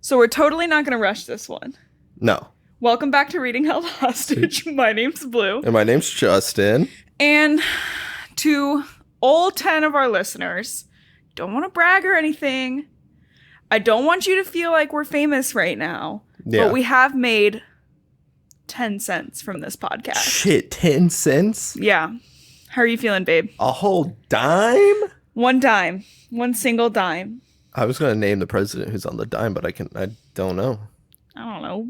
So we're totally not going to rush this one. No. Welcome back to Reading Held Hostage. My name's Blue. And my name's Justin. And to all 10 of our listeners, don't want to brag or anything. I don't want you to feel like we're famous right now. Yeah. But we have made 10 cents from this podcast. Shit, 10 cents? Yeah. How are you feeling, babe? A whole dime? One dime. One single dime. I was going to name the president who's on the dime, but I don't know. I don't know.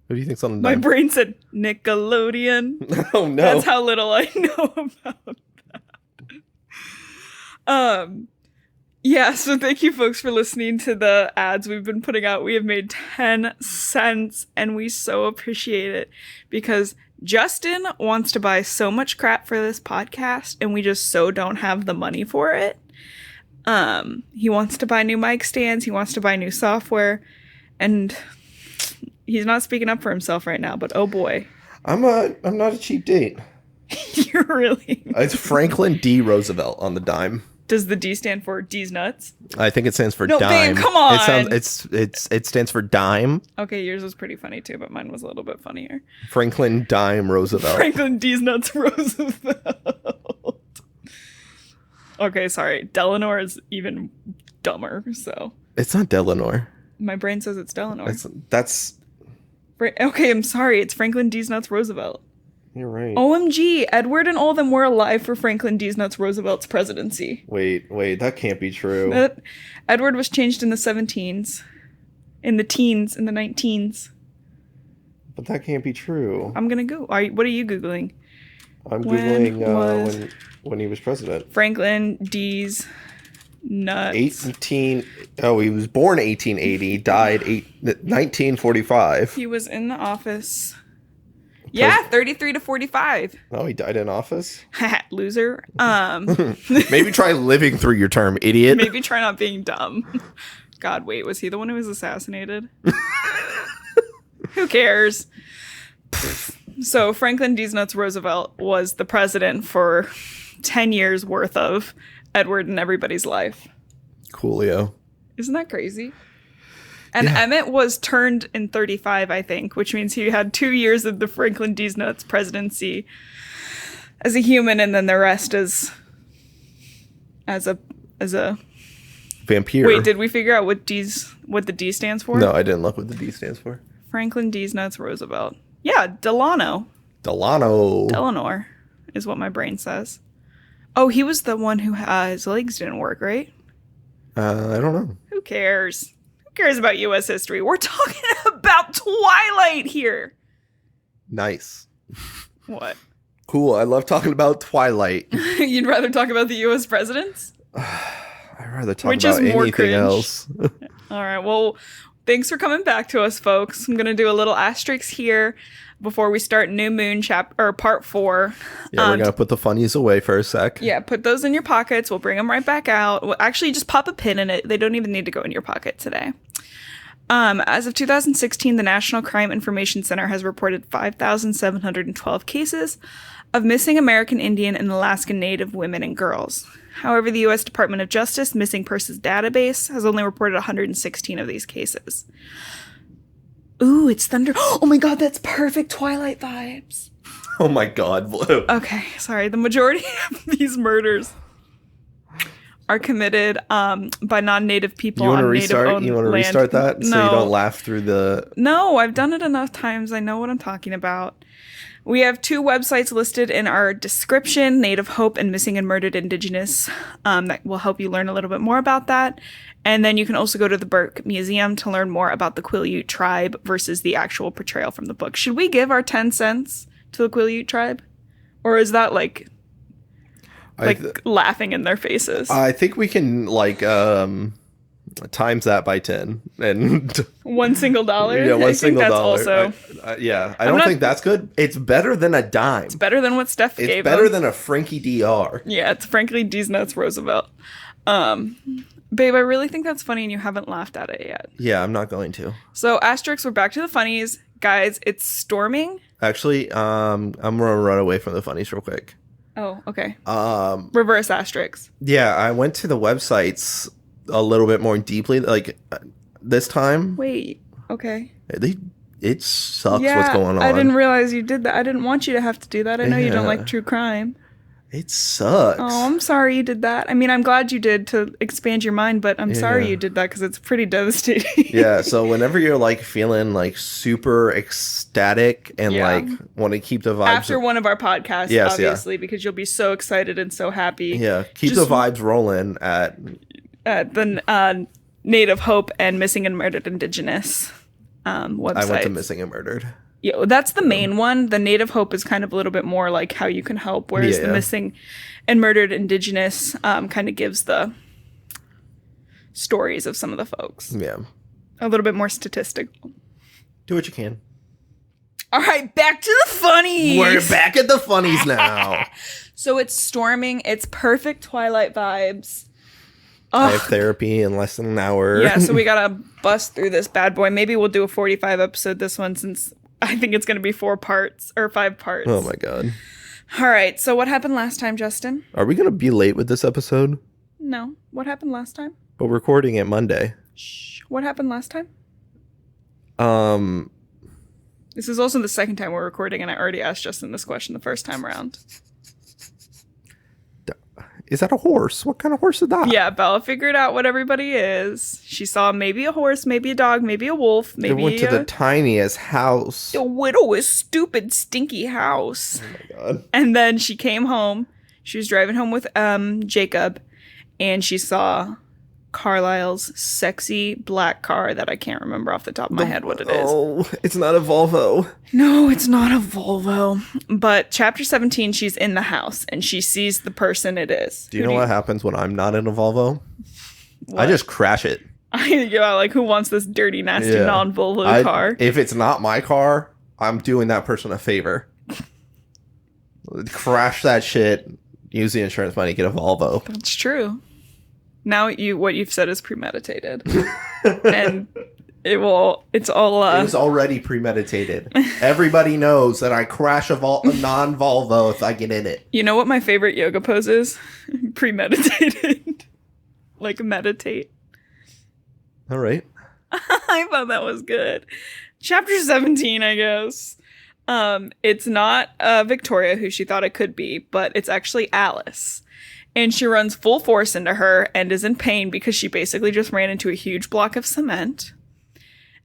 Who do you think's on the My dime? brain said Nickelodeon. Oh, no. That's how little I know about that. Yeah, so thank you folks for listening to the ads we've been putting out. We have made 10 cents and we so appreciate it because Justin wants to buy so much crap for this podcast and we just so don't have the money for it. He wants to buy new mic stands, he wants to buy new software, and he's not speaking up for himself right now, but oh boy. I'm not a cheap date. You're really... It's Franklin D. Roosevelt on the dime. Does the D stand for D's nuts? I think it stands for no, dime. Babe, come on. It stands for dime. Okay, yours was pretty funny too, but mine was a little bit funnier. Franklin Dime Roosevelt. Franklin D's nuts Roosevelt. Okay, okay, Delano is even dumber, so. It's not Delano. My brain says it's Delano. That's... Okay, I'm sorry. It's Franklin D's nuts Roosevelt. You're right. OMG, Edward and all of them were alive for Franklin D's nuts Roosevelt's presidency. Wait, that can't be true. Edward was changed in the 17s. In the teens, in the 19s. But that can't be true. I'm gonna go. What are you Googling? I'm Googling when he was president. Franklin D's nuts. He was born 1880, died 1945. He was in the office. Yeah, 33 to 45. Oh, he died in office? Loser. Maybe try living through your term, idiot. Maybe try not being dumb. God, wait, was he the one who was assassinated? Who cares? So Franklin D. Nuts Roosevelt was the president for 10 years worth of Edward and everybody's life. Coolio. Isn't that crazy? And yeah. Emmett was turned in 35, I think, which means he had 2 years of the Franklin D. Nuts presidency as a human, and then the rest as a vampire. Wait, did we figure out what the D stands for? No, I didn't look what the D stands for. Franklin D. Nuts Roosevelt. Yeah, Delano. Delano is what my brain says. Oh, he was the one who his legs didn't work, right? I don't know. Who cares? Who cares about U.S. history? We're talking about Twilight here. Nice. What? Cool. I love talking about Twilight. You'd rather talk about the U.S. presidents? I'd rather talk about anything else. All right. Well, thanks for coming back to us, folks. I'm going to do a little asterisk here before we start New Moon part 4. Yeah, we're going to put the funnies away for a sec. Yeah, put those in your pockets. We'll bring them right back out. We'll actually just pop a pin in it. They don't even need to go in your pocket today. As of 2016, the National Crime Information Center has reported 5,712 cases of missing American Indian and Alaskan Native women and girls. However, the U.S. Department of Justice Missing Persons Database has only reported 116 of these cases. Ooh, it's thunder. Oh my god, that's perfect Twilight vibes. Oh my god, Blue. Okay, sorry. The majority of these murders are committed by non-native people on native-owned land. You want to restart that so you don't laugh through the... No, I've done it enough times. I know what I'm talking about. We have 2 websites listed in our description, Native Hope and Missing and Murdered Indigenous, that will help you learn a little bit more about that. And then you can also go to the Burke Museum to learn more about the Quileute tribe versus the actual portrayal from the book. Should we give our 10 cents to the Quileute tribe? Or is that like laughing in their faces? I think we can times that by 10 and $1 single. Yeah, $1 single. Also, I don't think that's good. It's better than a dime. It's better than what Steph gave. It's better than a Frankie DR. Yeah, it's Franklin D's Nuts Roosevelt. Babe, I really think that's funny and you haven't laughed at it yet. Yeah, I'm not going to. So, asterisks, we're back to the funnies. Guys, it's storming. Actually, I'm going to run away from the funnies real quick. Oh, okay. Reverse asterisks. Yeah, I went to the websites a little bit more deeply. Like, this time. Wait. Okay. It sucks what's going on. I didn't realize you did that. I didn't want you to have to do that. I know you don't like true crime. It sucks. Oh, I'm sorry you did that. I mean, I'm glad you did to expand your mind, but I'm sorry you did that because it's pretty devastating. Yeah, so whenever you're like feeling like super ecstatic and like want to keep the vibes after one of our podcasts, obviously, because you'll be so excited and so happy. Yeah, keep the vibes rolling at the Native Hope and Missing and Murdered Indigenous website. I went to Missing and Murdered. Yeah, that's the main one. The Native Hope is kind of a little bit more like how you can help, whereas the Missing and Murdered Indigenous kind of gives the stories of some of the folks. Yeah. A little bit more statistical. Do what you can. All right, back to the funnies. We're back at the funnies now. So it's storming. It's perfect Twilight vibes. I have therapy in less than an hour. Yeah, so we gotta bust through this bad boy. Maybe we'll do a 45 episode this one since I think it's going to be 4 parts or 5 parts. Oh my God. All right. So what happened last time, Justin? Are we going to be late with this episode? No. What happened last time? But we're recording it Monday. Shh. What happened last time? Um. This is also the second time we're recording, and I already asked Justin this question the first time around. Is that a horse? What kind of horse is that? Yeah, Bella figured out what everybody is. She saw maybe a horse, maybe a dog, maybe a wolf, maybe they went to the tiniest house. The widowest, stupid, stinky house. Oh my God. And then she came home. She was driving home with Jacob, and she saw Carlisle's sexy black car that I can't remember off the top of my head what it is. Oh, it's not a Volvo. No, it's not a Volvo. But chapter 17, she's in the house and she sees the person it is. Do you know what happens when I'm not in a Volvo? What? I just crash it. Yeah, like who wants this dirty, nasty, non-Volvo car? If it's not my car, I'm doing that person a favor. Crash that shit, use the insurance money, get a Volvo. That's true. Now what you've said is premeditated. And it's all it was already premeditated. Everybody knows that I crash a non-Volvo if I get in it. You know what my favorite yoga pose is? Premeditated. Like meditate. All right. I thought that was good. Chapter 17, I guess. It's not Victoria, who she thought it could be, but it's actually Alice. And she runs full force into her and is in pain because she basically just ran into a huge block of cement.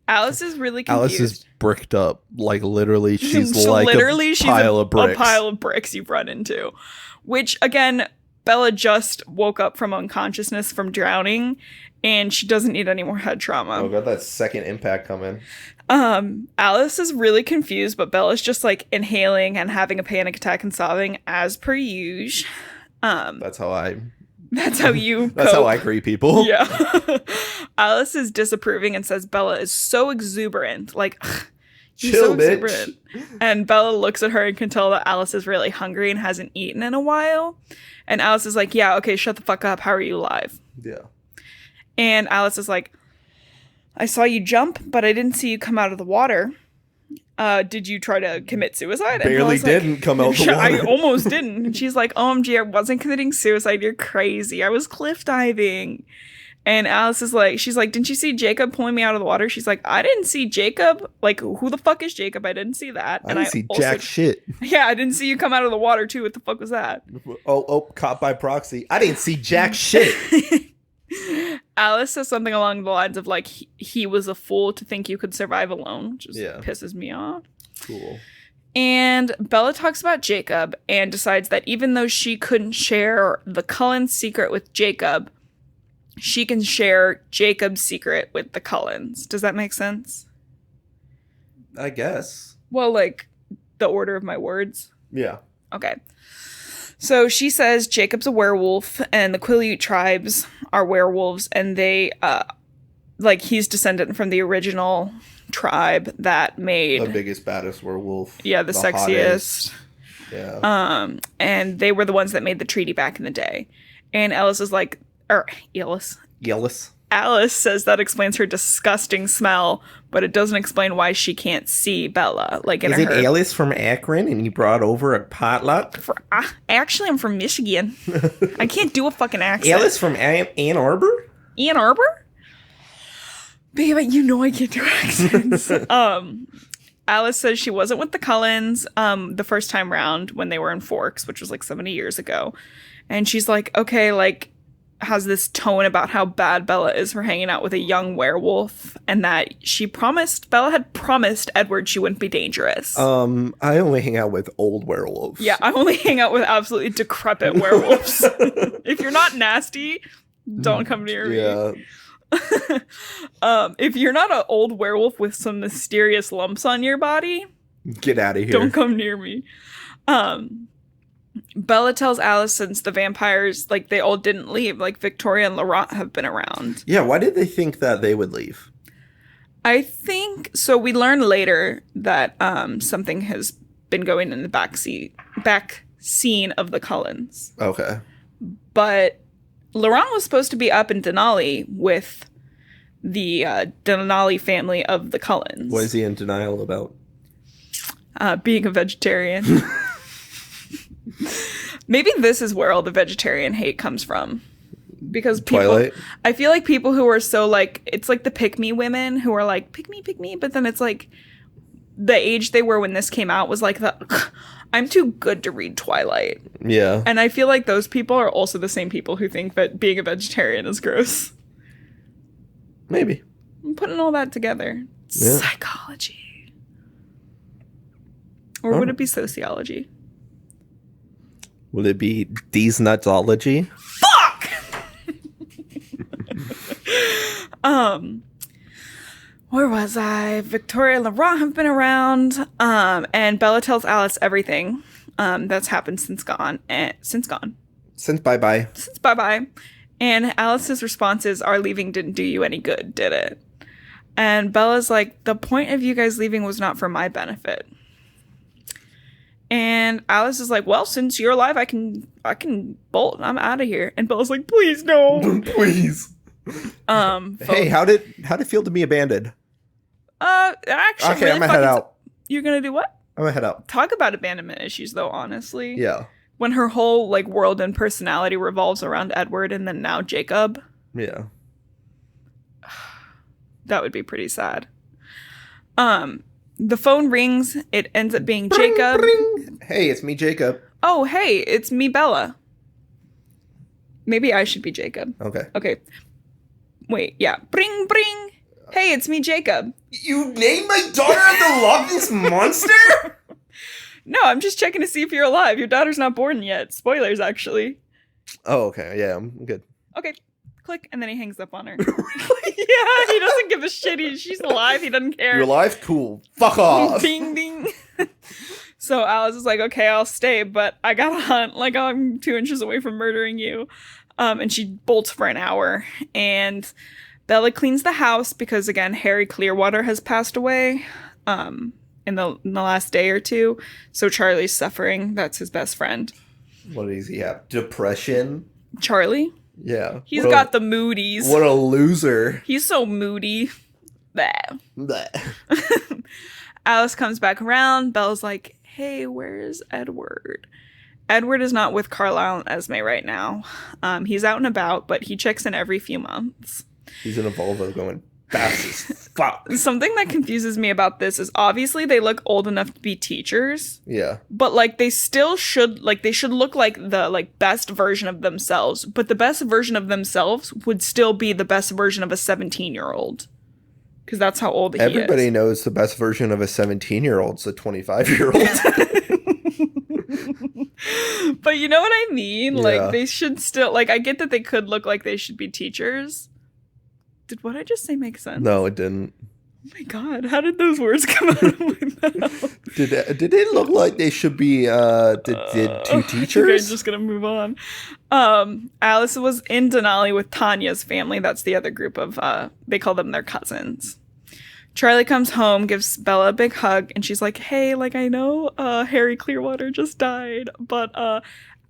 Alice is really confused. Alice is bricked up. Like, literally, she's like a pile of bricks. A pile of bricks you've run into. Which, again, Bella just woke up from unconsciousness from drowning, and she doesn't need any more head trauma. Oh, got that second impact coming. Alice is really confused, but Bella's just, like, inhaling and having a panic attack and sobbing as per usual. That's how you cope. That's how I greet people. Yeah. Alice is disapproving and says Bella is so exuberant. Like, you're chill, so exuberant. And Bella looks at her and can tell that Alice is really hungry and hasn't eaten in a while. And Alice is like, yeah, okay, shut the fuck up. How are you alive? Yeah. And Alice is like, I saw you jump, but I didn't see you come out of the water. Did you try to commit suicide? Barely didn't come out the water. I almost didn't. And she's like, OMG, I wasn't committing suicide. You're crazy. I was cliff diving. And Alice is like, she's like, didn't you see Jacob pulling me out of the water? She's like, I didn't see Jacob. Like, who the fuck is Jacob? I didn't see that. I didn't see jack shit. Yeah, I didn't see you come out of the water too. What the fuck was that? Oh, caught by proxy. I didn't see jack shit. Alice says something along the lines of like, he was a fool to think you could survive alone, which just pisses me off. Cool. And Bella talks about Jacob and decides that even though she couldn't share the Cullens' secret with Jacob, she can share Jacob's secret with the Cullens. Does that make sense? I guess. Well, like the order of my words. Yeah. Okay. So she says Jacob's a werewolf and the Quileute tribes are werewolves, and they, like, he's descendant from the original tribe that made the biggest, baddest werewolf. Yeah, the sexiest. Hottest. Yeah. And they were the ones that made the treaty back in the day. And Alice is like, Alice says that explains her disgusting smell, but it doesn't explain why she can't see Bella. Like, is it Alice from Akron and you brought over a potluck? Actually, I'm from Michigan. I can't do a fucking accent. Alice from Ann Arbor? Ann Arbor? Babe, you know I can't do accents. Alice says she wasn't with the Cullens the first time round when they were in Forks, which was like 70 years ago. And she's like, okay, like, has this tone about how bad Bella is for hanging out with a young werewolf, and that Bella had promised Edward she wouldn't be dangerous. I only hang out with old werewolves. Yeah, I only hang out with absolutely decrepit werewolves. If you're not nasty, don't come near me. Yeah. If you're not an old werewolf with some mysterious lumps on your body, get out of here. Don't come near me. Bella tells Alice since the vampires, like, they all didn't leave, like, Victoria and Laurent have been around. Yeah, why did they think that they would leave? I think, so we learn later that something has been going in the back scene of the Cullens. Okay. But Laurent was supposed to be up in Denali with the Denali family of the Cullens. What is he in denial about? Being a vegetarian. Maybe this is where all the vegetarian hate comes from. Because Twilight? I feel like people who are so like, it's like the pick-me women who are like, pick me, but then it's like the age they were when this came out was like, I'm too good to read Twilight. Yeah. And I feel like those people are also the same people who think that being a vegetarian is gross. Maybe. I'm putting all that together. Yeah. Psychology. Or would it be sociology? Will it be Deesnutsology? Fuck! Where was I? Victoria and Laurent have been around. And Bella tells Alice everything that's happened since bye-bye. Since bye-bye. And Alice's responses, our leaving didn't do you any good, did it? And Bella's like, the point of you guys leaving was not for my benefit. And Alice is like, well, since you're alive, I can bolt. I'm out of here. And Bella's like, please, no. Please. Hey, how'd it feel to be abandoned? Actually, okay, really I'm gonna head out. You're gonna do what? I'm gonna head out. Talk about abandonment issues, though, honestly. Yeah. When her whole, like, world and personality revolves around Edward and then now Jacob. Yeah. That would be pretty sad. The phone rings. It ends up being Jacob. Bring. Hey, it's me, Jacob. Oh, hey, it's me, Bella. Maybe I should be Jacob. Okay. Wait, yeah. Bring. Hey, it's me, Jacob. You named my daughter the Loch Ness Monster? No, I'm just checking to see if you're alive. Your daughter's not born yet. Spoilers, actually. Oh, okay. Yeah, I'm good. Okay. Click, and then he hangs up on her. Yeah, he doesn't give a shit. She's alive. He doesn't care. You're alive? Cool. Fuck off. Ding, ding. So Alice is like, okay, I'll stay, but I gotta hunt. Like, I'm 2 inches away from murdering you. And she bolts for an hour. And Bella cleans the house because, again, Harry Clearwater has passed away in the last day or two. So Charlie's suffering. That's his best friend. What does he have? Depression? Charlie? Yeah. He's got the moodies. What a loser. He's so moody. Bleh. Bleh. Alice comes back around. Bella's like, hey, where's Edward? Edward is not with Carlisle and Esme right now. He's out and about, but he checks in every few months. He's in a Volvo going fast as fuck. Something that confuses me about this is obviously they look old enough to be teachers. Yeah. But like they still should look like the like best version of themselves. But the best version of themselves would still be the best version of a 17-year-old. Because that's how old he is. Everybody knows the best version of a 17-year-old's a 25-year-old. But you know what I mean? Yeah. Like, they should still... Like, I get that they could look like they should be teachers. Did what I just say make sense? No, it didn't. Oh my god, how did those words come out of my mouth? Did it look like they should be two teachers? I'm just gonna move on. Alice was in Denali with Tanya's family. That's the other group of, they call them their cousins. Charlie comes home, gives Bella a big hug, and she's like, hey, like, I know Harry Clearwater just died, but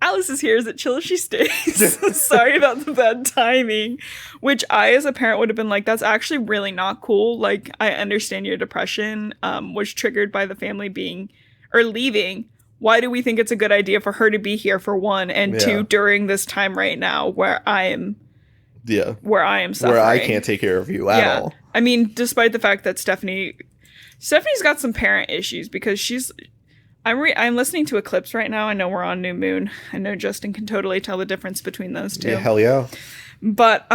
Alice is here. Is it chill if she stays? Sorry about the bad timing. Which I, as a parent, would have been like, that's actually really not cool. Like, I understand your depression was triggered by the family leaving. Why do we think it's a good idea for her to be here, for one, and two, during this time right now where I am suffering. Where I can't take care of you at all. I mean, despite the fact that Stephanie's got some parent issues because I'm listening to Eclipse right now. I know we're on New Moon. I know Justin can totally tell the difference between those two. Yeah, hell yeah. But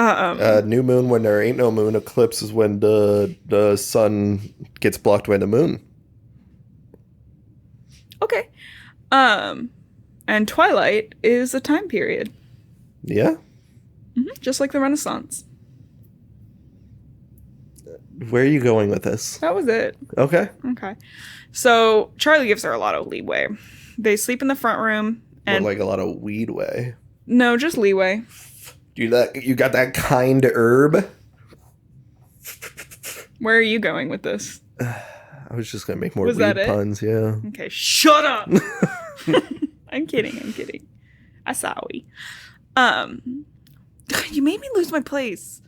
new moon when there ain't no moon. Eclipse is when the sun gets blocked by the moon. Okay. And twilight is a time period. Yeah. Just like the Renaissance. Where are you going with this? That was it. Okay. Okay. So Charlie gives her a lot of leeway. They sleep in the front room and like a lot of weed way. No, just leeway. You got that kind herb? Where are you going with this? I was just gonna make more Was weed puns, yeah. Okay, shut up. I'm kidding. I sorry. You made me lose my place.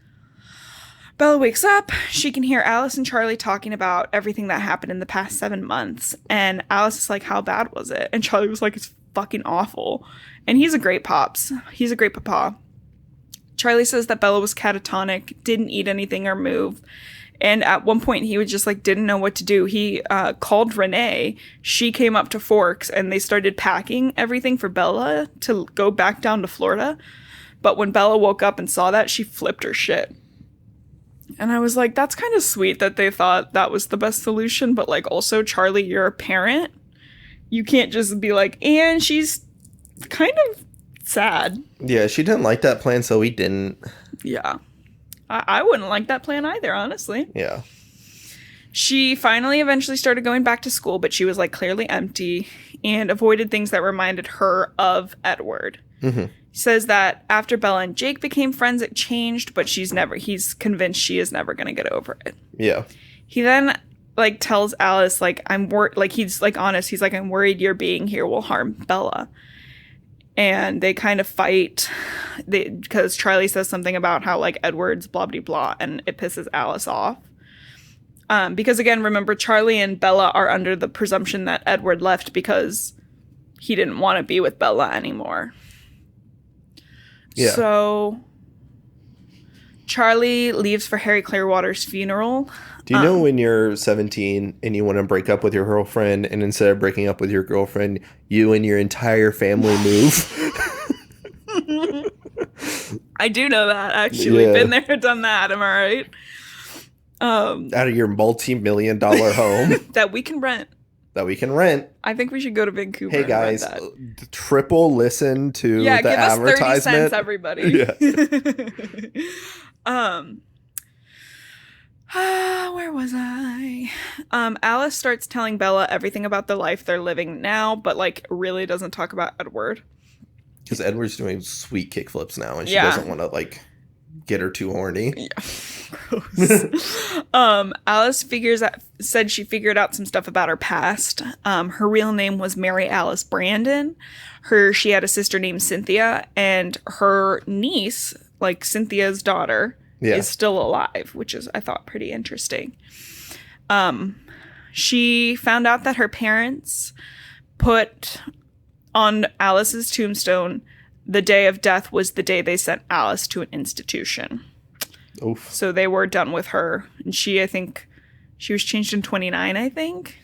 Bella wakes up. She can hear Alice and Charlie talking about everything that happened in the past 7 months. And Alice is like, how bad was it? And Charlie was like, it's fucking awful. And he's a great pops. He's a great papa. Charlie says that Bella was catatonic, didn't eat anything or move. And at one point, he was just like, didn't know what to do. He called Renee. She came up to Forks and they started packing everything for Bella to go back down to Florida. But when Bella woke up and saw that, she flipped her shit. And I was like, that's kind of sweet that they thought that was the best solution. But like, also, Charlie, you're a parent. You can't just be like, and she's kind of sad. Yeah, she didn't like that plan, so we didn't. Yeah. I wouldn't like that plan either, honestly. Yeah. She finally eventually started going back to school, but she was like clearly empty and avoided things that reminded her of Edward. Mm-hmm. Says that after Bella and Jake became friends, it changed, but he's convinced she is never going to get over it. Yeah. He then like tells Alice, like, he's like honest. He's like, I'm worried your being here will harm Bella. And they kind of fight because Charlie says something about how like Edward's blah, blah, blah, and it pisses Alice off. Because again, remember, Charlie and Bella are under the presumption that Edward left because he didn't want to be with Bella anymore. Yeah. So Charlie leaves for Harry Clearwater's funeral. Do you know when you're 17 and you want to break up with your girlfriend, and instead of breaking up with your girlfriend, you and your entire family move? I do know that, actually. Yeah. Been there, done that. Am I right? Out of your multi-million-dollar home. That we can rent. I think we should go to Vancouver. Hey guys, triple listen to the advertisement. Give us 30 cents, everybody. Yeah. Where was I? Alice starts telling Bella everything about the life they're living now, but like really doesn't talk about Edward. Because Edward's doing sweet kickflips now, and she doesn't want to like get her too horny. Yeah. Gross. Alice said she figured out some stuff about her past. Her real name was Mary Alice Brandon. She had a sister named Cynthia, and her niece, like Cynthia's daughter, is still alive, which is, I thought, pretty interesting. She found out that her parents put on Alice's tombstone, the day of death was the day they sent Alice to an institution. Oof. So they were done with her. And I think she was changed in 29, I think.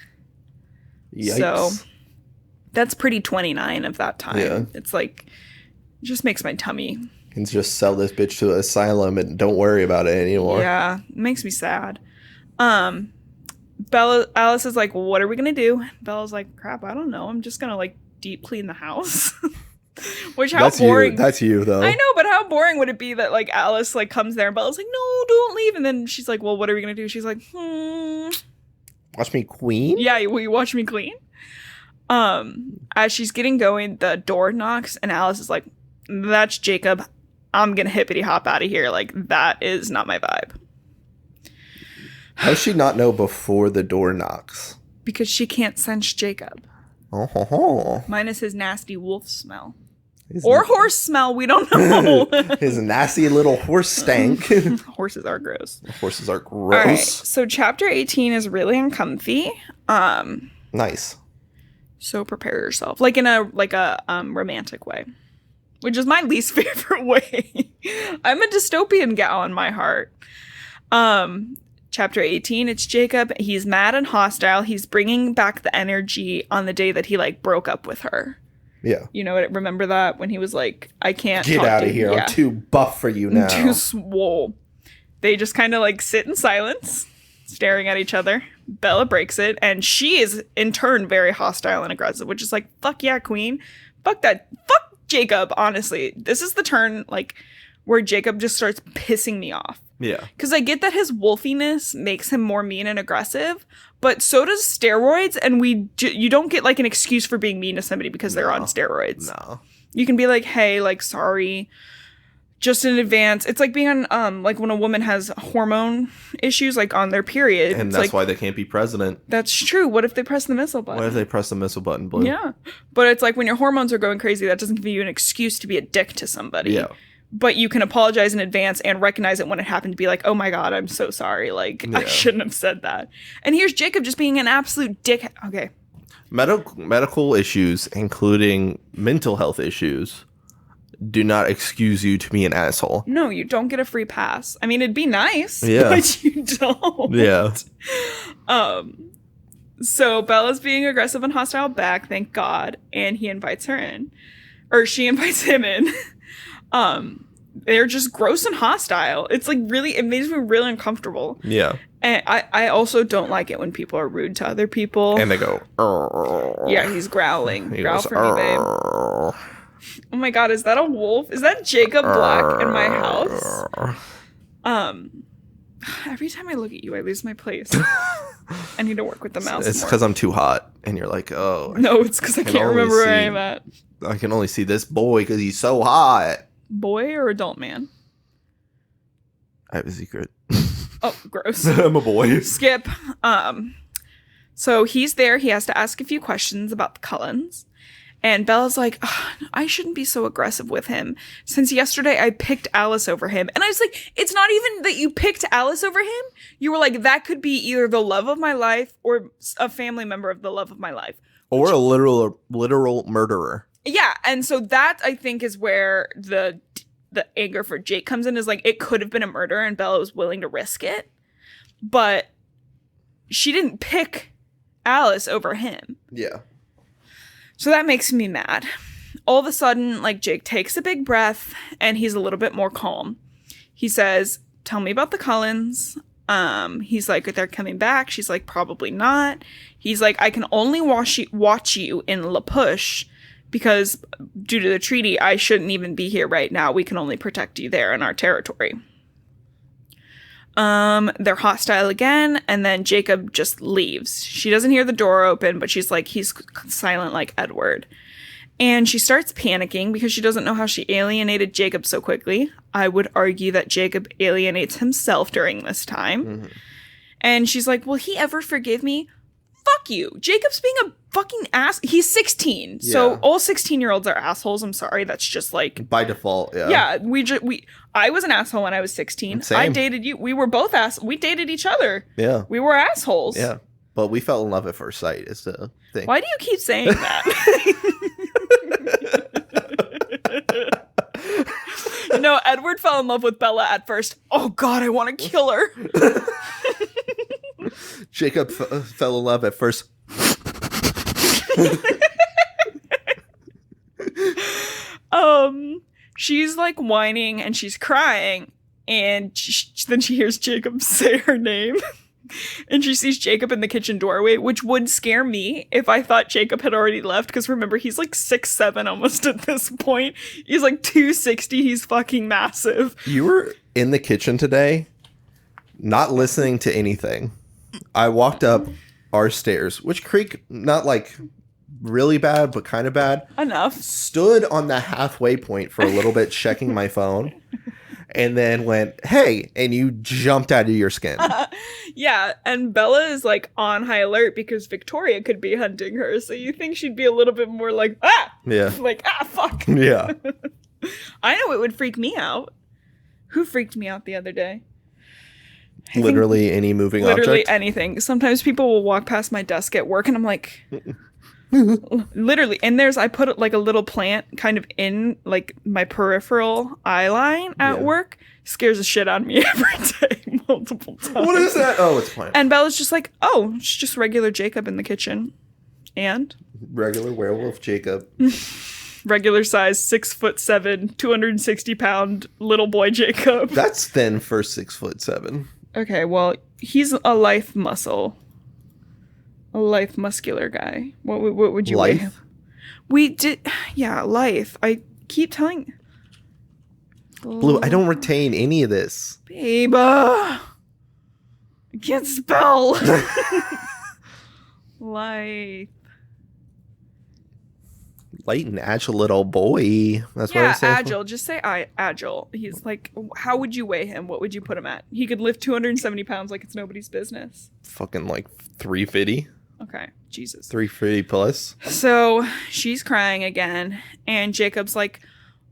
Yikes. So that's pretty 29 of that time. Yeah. It's like, it just makes my tummy. Can just sell this bitch to an asylum and don't worry about it anymore. Yeah, it makes me sad. Alice is like, well, what are we going to do? Bella's like, crap, I don't know. I'm just going to like deep clean the house. Which, how boring. That's you, though. I know, but how boring would it be that like Alice like comes there and Bella's like, no, don't leave. And then she's like, well, what are we going to do? She's like, Watch me clean? Yeah, will you watch me clean? As she's getting going, the door knocks and Alice is like, that's Jacob. I'm going to hippity hop out of here. Like, that is not my vibe. How does she not know before the door knocks? Because she can't sense Jacob. Oh. Minus his nasty wolf smell. Or horse smell, we don't know. His nasty little horse stank. Horses are gross. Horses are gross. All right, so chapter 18 is really uncomfy. Nice. So prepare yourself. Like in a romantic way. Which is my least favorite way. I'm a dystopian gal in my heart. Chapter 18, it's Jacob. He's mad and hostile. He's bringing back the energy on the day that he, like, broke up with her. Yeah. You know, remember that? When he was like, I can't Get talk out to of you. here. Yeah. I'm too buff for you now. Too swole. They just kind of, like, sit in silence, staring at each other. Bella breaks it, and she is, in turn, very hostile and aggressive, which is like, fuck yeah, queen. Fuck that. Fuck Jacob, honestly. This is the turn, like, where Jacob just starts pissing me off. Yeah. Because I get that his wolfiness makes him more mean and aggressive, but so does steroids, and you don't get, like, an excuse for being mean to somebody because they're on steroids. No. You can be like, hey, like, sorry, just in advance. It's like being on, like, when a woman has hormone issues, like, on their period. And it's that's like, why they can't be president. That's true. What if they press the missile button? What if they press the missile button, Blue? Yeah. But it's like when your hormones are going crazy, that doesn't give you an excuse to be a dick to somebody. Yeah. But you can apologize in advance and recognize it when it happened to be like, oh my God, I'm so sorry. Like, I shouldn't have said that. And here's Jacob just being an absolute dick. Okay. Medical issues, including mental health issues, do not excuse you to be an asshole. No, you don't get a free pass. I mean, it'd be nice, Yeah. but you don't. Yeah. So Bella's being aggressive and hostile back, thank God, and he invites her in. Or she invites him in. They're just gross and hostile. It's like really, it makes me really uncomfortable. Yeah. And I also don't like it when people are rude to other people. And they go, "Arr." Yeah, he's growling. He Growl goes, for me, babe. "Arr." Oh my God, is that a wolf? Is that Jacob Black in my house? Arr. Every time I look at you, I lose my place. I need to work with the mouse. It's more. because I'm too hot. And you're like, oh. No, it's because I can't only remember where see- I'm at. I can only see this boy because he's so hot. Boy or adult man? I have a secret. Oh, gross. I'm a boy. Skip. So he's there. He has to ask a few questions about the Cullens. And Bella's like, I shouldn't be so aggressive with him. Since yesterday, I picked Alice over him. And I was like, it's not even that you picked Alice over him. You were like, that could be either the love of my life or a family member of the love of my life. Or a literal murderer. Yeah. And so that, I think, is where the anger for Jake comes in, is like, it could have been a murder and Bella was willing to risk it. But she didn't pick Alice over him. Yeah. So that makes me mad. All of a sudden, like, Jake takes a big breath and he's a little bit more calm. He says, tell me about the Cullens. He's like, they're coming back. She's like, probably not. He's like, I can only watch you in La Push because due to the treaty, I shouldn't even be here right now. We can only protect you there in our territory. They're hostile again, and then Jacob just leaves. She doesn't hear the door open, but she's like, he's silent like Edward. And she starts panicking because she doesn't know how she alienated Jacob so quickly. I would argue that Jacob alienates himself during this time. Mm-hmm. And she's like, will he ever forgive me? Fuck you. Jacob's being a fucking ass. He's 16. Yeah. So all 16-year-olds are assholes. I'm sorry. That's just like... by default, yeah. Yeah, I was an asshole when I was 16. Same. I dated you. We were both we dated each other. Yeah. We were assholes. Yeah. But we fell in love at first sight is the thing. Why do you keep saying that? No, Edward fell in love with Bella at first. Oh God, I want to kill her. Jacob fell in love at first. She's like whining and she's crying, and then she hears Jacob say her name. And she sees Jacob in the kitchen doorway, which would scare me if I thought Jacob had already left. Because remember, he's like 6'7" almost at this point. He's like 260. He's fucking massive. You were in the kitchen today, not listening to anything. I walked up our stairs, which creak, not like really bad, but kind of bad. Enough. Stood on the halfway point for a little bit, checking my phone. And then went, hey, and you jumped out of your skin. Yeah, and Bella is like on high alert because Victoria could be hunting her. So you think she'd be a little bit more like, Yeah. Like, fuck. Yeah. I know it would freak me out. Who freaked me out the other day? Literally any moving object? Literally anything. Sometimes people will walk past my desk at work and I'm like... Literally, and I put like a little plant kind of in like my peripheral eye line at work. Scares the shit out of me every day. multiple times. What is that? Oh, it's fine. And Bella's just like, oh, it's just regular Jacob in the kitchen. And? Regular werewolf Jacob. Regular size, 6'7", 260-pound little boy Jacob. That's thin for 6'7". Okay, well, he's a life muscle. A life muscular guy. What would you weigh him? We did, yeah, life. I keep telling... Blue, I don't retain any of this. Babe, I can't spell. Life. Light and agile little boy. That's what I Yeah, say. agile. Just say agile. He's like, how would you weigh him? What would you put him at? He could lift 270 pounds like it's nobody's business. Fucking like 350. Okay, Jesus. 350 plus. So she's crying again, and Jacob's like,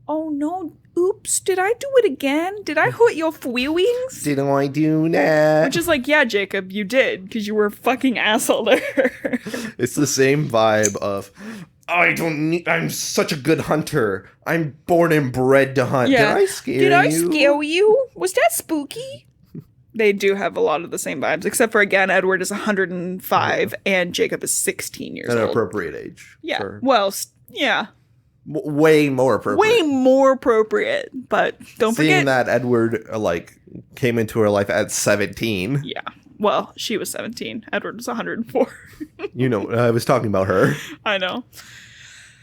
oh no, oops, did I do it again? Did I hurt your feelings? Didn't I do that? Which is like, yeah, Jacob, you did, because you were a fucking asshole to her. It's the same vibe of, I'm such a good hunter. I'm born and bred to hunt. Yeah. Did I scare you? Did I scare you? Was that spooky? They do have a lot of the same vibes, except for, again, Edward is 105 and Jacob is 16 years An old. appropriate age. Yeah. Well, yeah. Way more appropriate. Way more appropriate, but don't Seeing forget that Edward came into her life at 17. Yeah. Well, she was 17. Edward was 104. You know, I was talking about her. I know.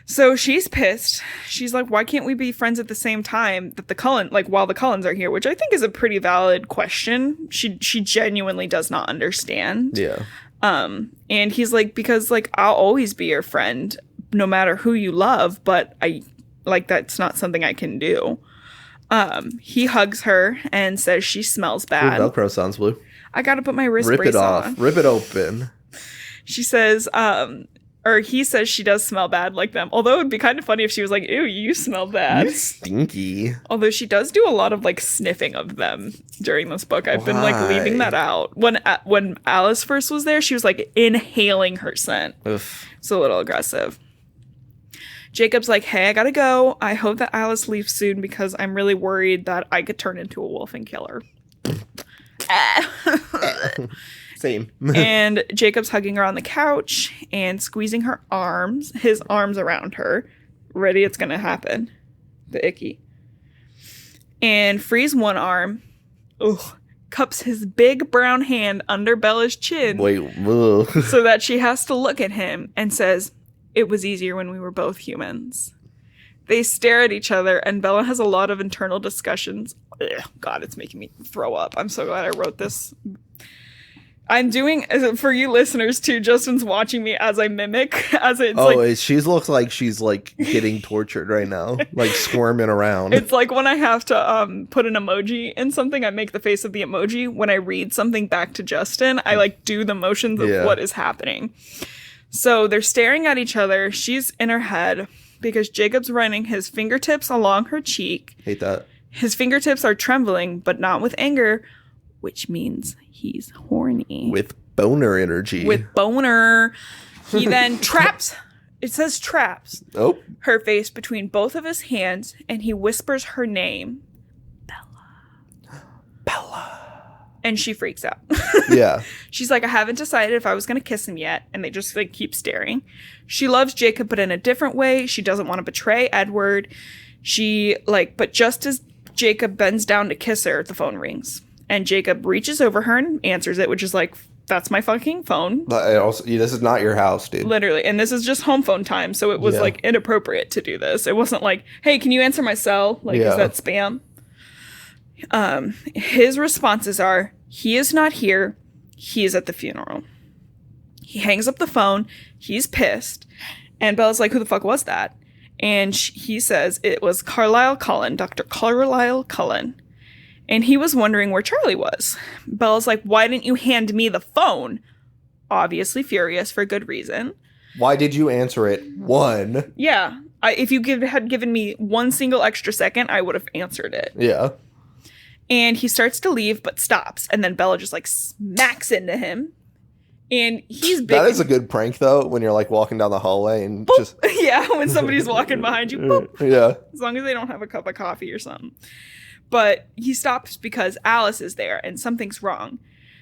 So she's pissed. She's like, why can't we be friends at the same time that while the Cullens are here? Which I think is a pretty valid question. She genuinely does not understand. Yeah. And he's like, because I'll always be your friend no matter who you love, but that's not something I can do. He hugs her and says she smells bad. Ooh, Velcro sounds blue. I gotta put my wrist Rip brace it off. on. Rip it open. She says, he says she does smell bad like them. Although it'd be kind of funny if she was like, ew, you smell bad. You stinky. Although she does do a lot of sniffing of them during this book. I've been leaving that out. When Alice first was there, she was inhaling her scent. Oof. It's a little aggressive. Jacob's like, hey, I gotta go. I hope that Alice leaves soon because I'm really worried that I could turn into a wolf and kill her. Same. And Jacob's hugging her on the couch and squeezing his arms around her. Ready, it's gonna happen. The icky. And frees one arm. Cups his big brown hand under Bella's chin. Wait. So that she has to look at him and says, it was easier when we were both humans. They stare at each other, and Bella has a lot of internal discussions. Ugh, God, it's making me throw up. I'm so glad I wrote this. I'm doing, for you listeners too, Justin's watching me as I mimic, she looks like she's getting tortured right now, squirming around. It's like when I have to put an emoji in something, I make the face of the emoji. When I read something back to Justin, I do the motions of what is happening. So they're staring at each other. She's in her head because Jacob's running his fingertips along her cheek. Hate that. His fingertips are trembling, but not with anger, which means he's horny. With boner energy. With boner. He then traps her face between both of his hands, and he whispers her name. Bella. And she freaks out. Yeah. She's like, I haven't decided if I was going to kiss him yet. And they just keep staring. She loves Jacob, but in a different way. She doesn't want to betray Edward. But just as Jacob bends down to kiss her, the phone rings. And Jacob reaches over her and answers it, which is that's my fucking phone. But also, this is not your house, dude. Literally. And this is just home phone time. So it was inappropriate to do this. It wasn't hey, can you answer my cell? Is that spam? His responses are, he is not here. He is at the funeral. He hangs up the phone. He's pissed. And Bella's like, who the fuck was that? And he says it was Carlisle Cullen, Dr. Carlisle Cullen. And he was wondering where Charlie was. Bella's like, why didn't you hand me the phone? Obviously furious for good reason. Why did you answer it? One. Yeah. If you had given me one single extra second, I would have answered it. Yeah. And he starts to leave, but stops. And then Bella just smacks into him. And he's big. That is a good prank, though, when you're walking down the hallway and boop. just. Yeah, when somebody's walking behind you. Boop. Yeah. As long as they don't have a cup of coffee or something. But he stops because Alice is there and something's wrong.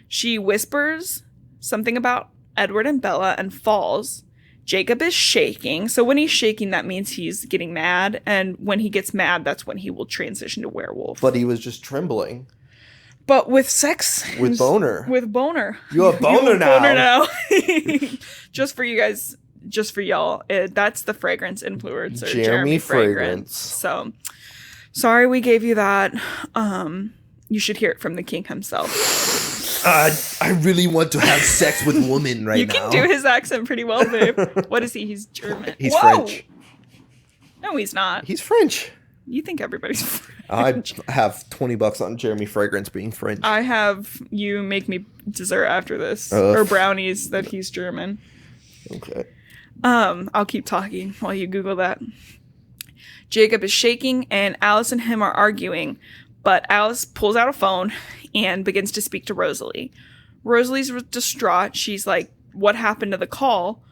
She whispers something about Edward and Bella and falls. Jacob is shaking. So when he's shaking, that means he's getting mad. And when he gets mad, that's when he will transition to werewolf. But he was just trembling. But with sex. With boner. With boner. You have boner now. Boner now. Just for you guys, just for y'all. That's the fragrance influencer. Jeremy Fragrance. So, sorry we gave you that. You should hear it from the king himself. I really want to have sex with women right now. You can do his accent pretty well, babe. What is he? He's German. He's French. No, he's not. He's French. You think everybody's French. I have $20 on Jeremy Fragrance being French. I have you make me dessert after this. Or brownies that he's German. Okay. I'll keep talking while you Google that. Jacob is shaking and Alice and him are arguing, but Alice pulls out a phone and begins to speak to Rosalie. Rosalie's distraught. She's like, what happened to the call?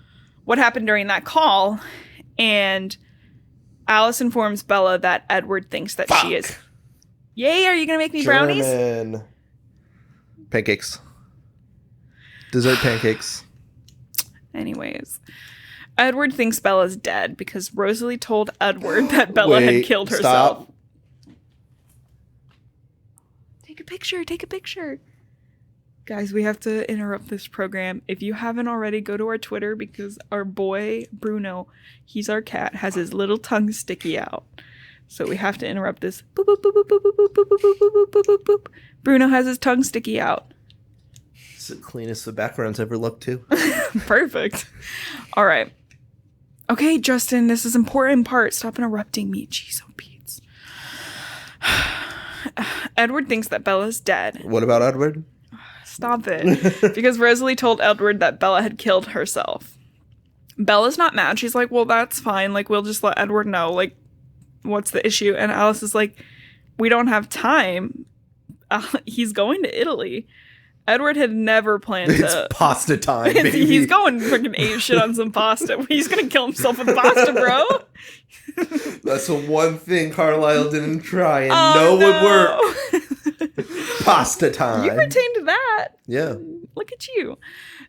What happened during that call? And Alice informs Bella that Edward thinks that she is. Yay, are you going to make me brownies? Pancakes. Dessert pancakes. Anyways. Edward thinks Bella's dead because Rosalie told Edward that Bella had killed herself. Stop. Take a picture. Guys, we have to interrupt this program. If you haven't already, go to our Twitter because our boy, Bruno, he's our cat, has his little tongue sticky out. So we have to interrupt this. Boop, boop, boop, boop, boop, boop, boop, boop, boop, boop, boop, boop, boop. Bruno has his tongue sticky out. It's the cleanest the background's ever looked, too. Perfect. All right. Okay, Justin, this is important part. Stop interrupting me. Jeez, oh, Pete. Edward thinks that Bella's dead. What about Edward? Stop it. Because Rosalie told Edward that Bella had killed herself. Bella's not mad. She's like, well, that's fine. Like, we'll just let Edward know. Like, what's the issue? And Alice is like, we don't have time. He's going to Italy. Edward had never planned to... It's pasta time, baby. He's going freaking ape shit on some pasta. He's going to kill himself with pasta, bro. That's the one thing Carlisle didn't try and would work. Pasta time. You pertained that. Yeah. Look at you.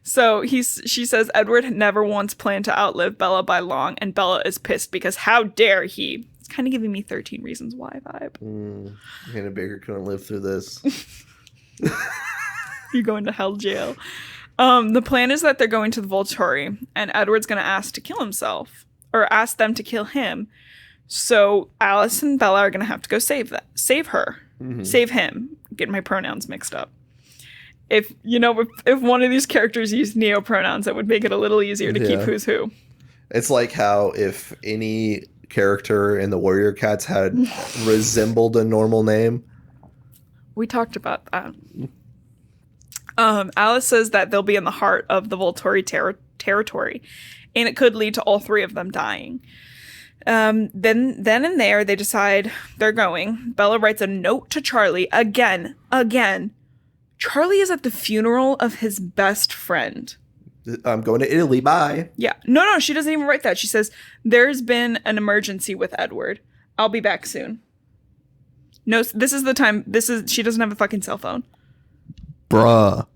So she says Edward had never once planned to outlive Bella by long, and Bella is pissed because how dare he? It's kind of giving me 13 Reasons Why vibe. Hannah Baker couldn't live through this. You're going to hell jail. The plan is that they're going to the Volturi, and Edward's going to ask to kill himself, or ask them to kill him. So Alice and Bella are going to have to go save her, save him. Getting my pronouns mixed up. If one of these characters used neopronouns, that would make it a little easier to keep who's who. It's like how if any character in the Warrior Cats had resembled a normal name. We talked about that. Alice says that they'll be in the heart of the Volturi territory, and it could lead to all three of them dying. Then and there, they decide they're going. Bella writes a note to Charlie again. Charlie is at the funeral of his best friend. I'm going to Italy. Bye. Yeah. No, she doesn't even write that. She says, there's been an emergency with Edward. I'll be back soon. No, this is the time. She doesn't have a fucking cell phone. Bruh.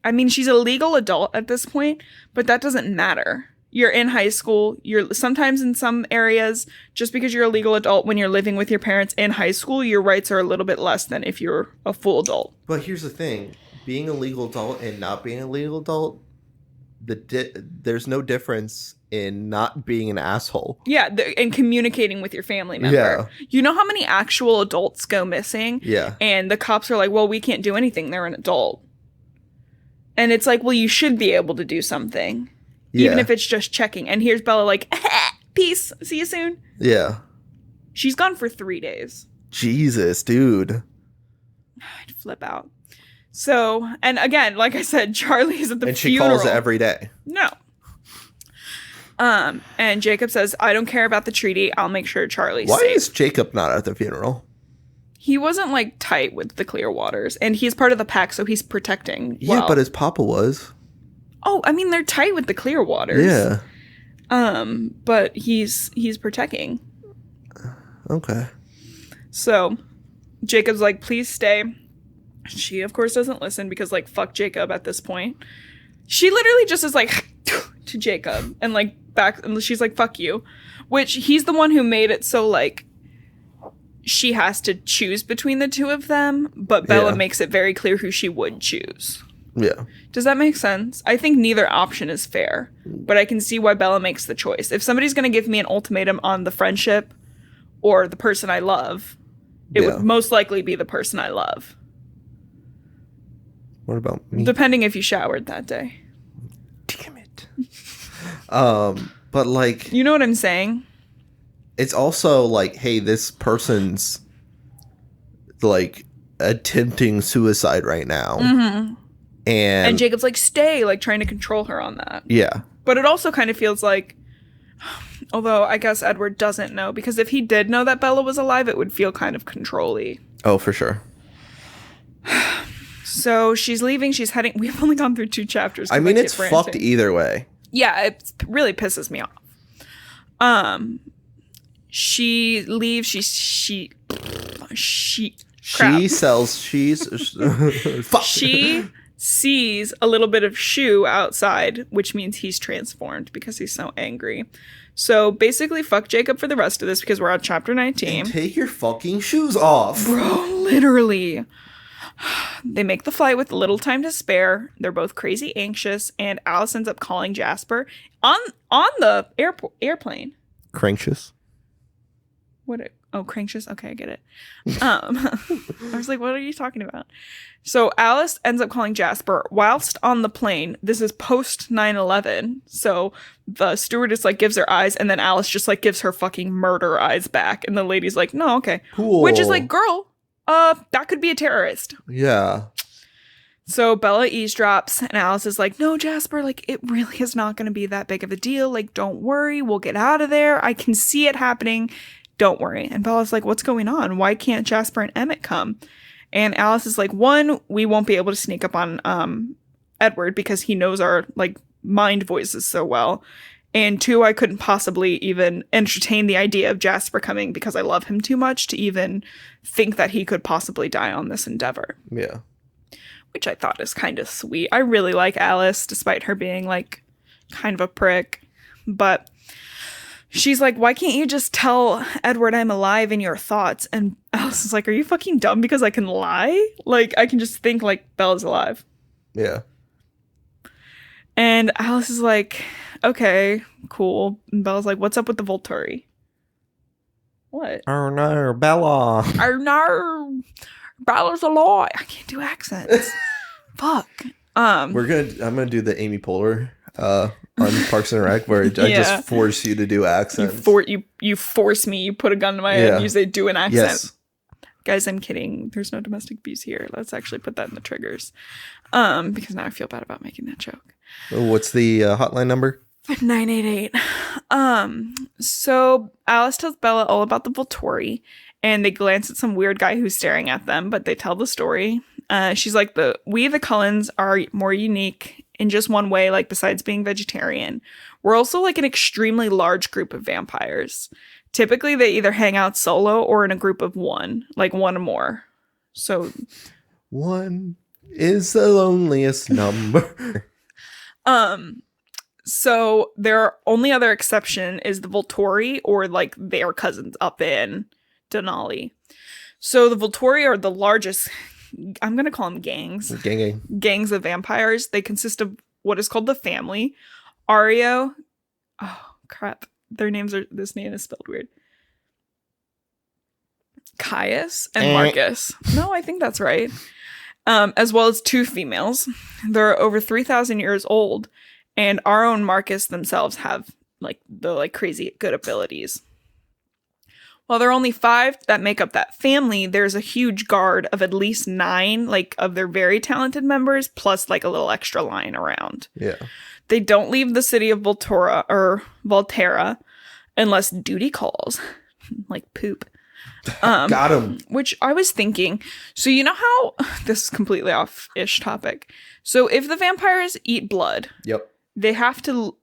I mean, she's a legal adult at this point, but that doesn't matter. You're in high school. You're sometimes in some areas, just because you're a legal adult when you're living with your parents in high school, your rights are a little bit less than if you're a full adult. But here's the thing. Being a legal adult and not being a legal adult, there's no difference in not being an asshole. Yeah, and communicating with your family member. Yeah. You know how many actual adults go missing? Yeah. And the cops are like, well, we can't do anything. They're an adult. And it's like, well, you should be able to do something. Yeah. Even if it's just checking. And here's Bella like, peace. See you soon. Yeah. She's gone for 3 days. Jesus, dude. I'd flip out. So, and again, like I said, Charlie's at the funeral. And she calls every day. No. And Jacob says, I don't care about the treaty. I'll make sure Charlie's safe. Why is Jacob not at the funeral? He wasn't, like, tight with the Clearwaters. And he's part of the pack, so he's protecting. Yeah, but his papa was. Oh, I mean, they're tight with the Clearwaters. Yeah. But he's protecting. Okay. So Jacob's like, please stay. She, of course, doesn't listen because, like, fuck Jacob at this point. She literally just is like, to Jacob and, like, back, and she's like, fuck you. Which he's the one who made it so, like, she has to choose between the two of them, but Bella makes it very clear who she would choose. Yeah. Does that make sense? I think neither option is fair, but I can see why Bella makes the choice. If somebody's going to give me an ultimatum on the friendship or the person I love, it would most likely be the person I love. What about me? Depending if you showered that day. Damn it. But like... You know what I'm saying? It's also like, hey, this person's like attempting suicide right now. Mm-hmm. And Jacob's like, stay, like trying to control her on that. Yeah. But it also kind of feels like, although I guess Edward doesn't know, because if he did know that Bella was alive, it would feel kind of control-y. Oh, for sure. So she's leaving. She's heading. We've only gone through 2 chapters. I mean, it's fucked either way. Yeah, it really pisses me off. She leaves. She sells cheese. Fuck. She sees a little bit of Shu outside, which means he's transformed because he's so angry. So basically, fuck Jacob for the rest of this because we're on chapter 19. And take your fucking shoes off. Bro, literally. They make the flight with little time to spare. They're both crazy anxious, and Alice ends up calling Jasper on the airplane. Crankshious? Crankshious? Okay, I get it. I was like, what are you talking about? So Alice ends up calling Jasper whilst on the plane. This is post 9/11. So the stewardess like gives her eyes, and then Alice just like gives her fucking murder eyes back, and the lady's like, no, okay. Cool. Which is like, girl, that could be a terrorist. Yeah. So Bella eavesdrops, and Alice is like, no, Jasper, like, it really is not going to be that big of a deal. Like, don't worry. We'll get out of there. I can see it happening. Don't worry. And Bella's like, what's going on? Why can't Jasper and Emmett come? And Alice is like, 1, we won't be able to sneak up on Edward because he knows our, like, mind voices so well. And 2, I couldn't possibly even entertain the idea of Jasper coming because I love him too much to even think that he could possibly die on this endeavor. Yeah. Which I thought is kind of sweet. I really like Alice, despite her being, like, kind of a prick. But she's like, why can't you just tell Edward I'm alive in your thoughts? And Alice is like, are you fucking dumb because I can lie? Like, I can just think, like, Bella's alive. Yeah. And Alice is like, okay, cool. And Bella's like, what's up with the Volturi? What? Oh no, Bella. Oh no, Bella's alive. I can't do accents. Fuck. I'm gonna do the Amy Poehler on Parks and Rec where I just force you to do accents. You force me. You put a gun to my head and you say do an accent. Yes. Guys, I'm kidding. There's no domestic abuse here. Let's actually put that in the triggers. Because now I feel bad about making that joke. What's the hotline number? 988. So Alice tells Bella all about the Volturi, and they glance at some weird guy who's staring at them, but they tell the story. She's like, we the Cullens are more unique in just one way, like besides being vegetarian. We're also like an extremely large group of vampires. Typically, they either hang out solo or in a group of 1, like 1 or more. So 1 is the loneliest number. So their only other exception is the Volturi, or like their cousins up in Denali. So the Volturi are the largest, I'm going to call them gangs. Gangs of vampires. They consist of what is called the family. Ario. Oh, crap. This name is spelled weird. Caius and Marcus. No, I think that's right. As well as 2 females. They're over 3,000 years old. And our own Marcus themselves have like the like crazy good abilities. While there are only 5 that make up that family, there's a huge guard of at least 9 like of their very talented members, plus like a little extra line around. Yeah. They don't leave the city of Volterra unless duty calls. Like poop. Got him. Which I was thinking. So you know how this is completely off-ish topic. So if the vampires eat blood, yep, they have to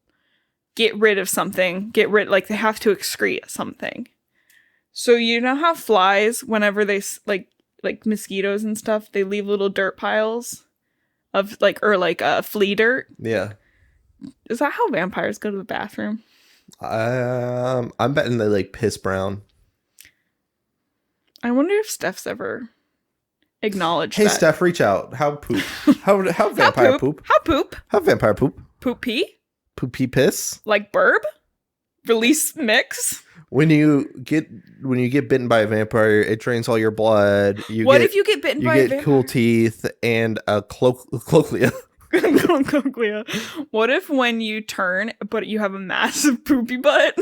get rid of something. They have to excrete something. So you know how flies, whenever they like mosquitoes and stuff, they leave little dirt piles of flea dirt. Yeah. Is that how vampires go to the bathroom? I'm betting they like piss brown. I wonder if Steph's ever acknowledged Hey, that. Steph, reach out. How poop? How vampire poop? How poop? How vampire poop? Poop pee? Poopy piss? Like burb? Release mix? When you get bitten by a vampire, it drains all your blood. If you get bitten by a vampire? You get cool teeth and a cochlea. Cochlea. What if when you turn, but you have a massive poopy butt?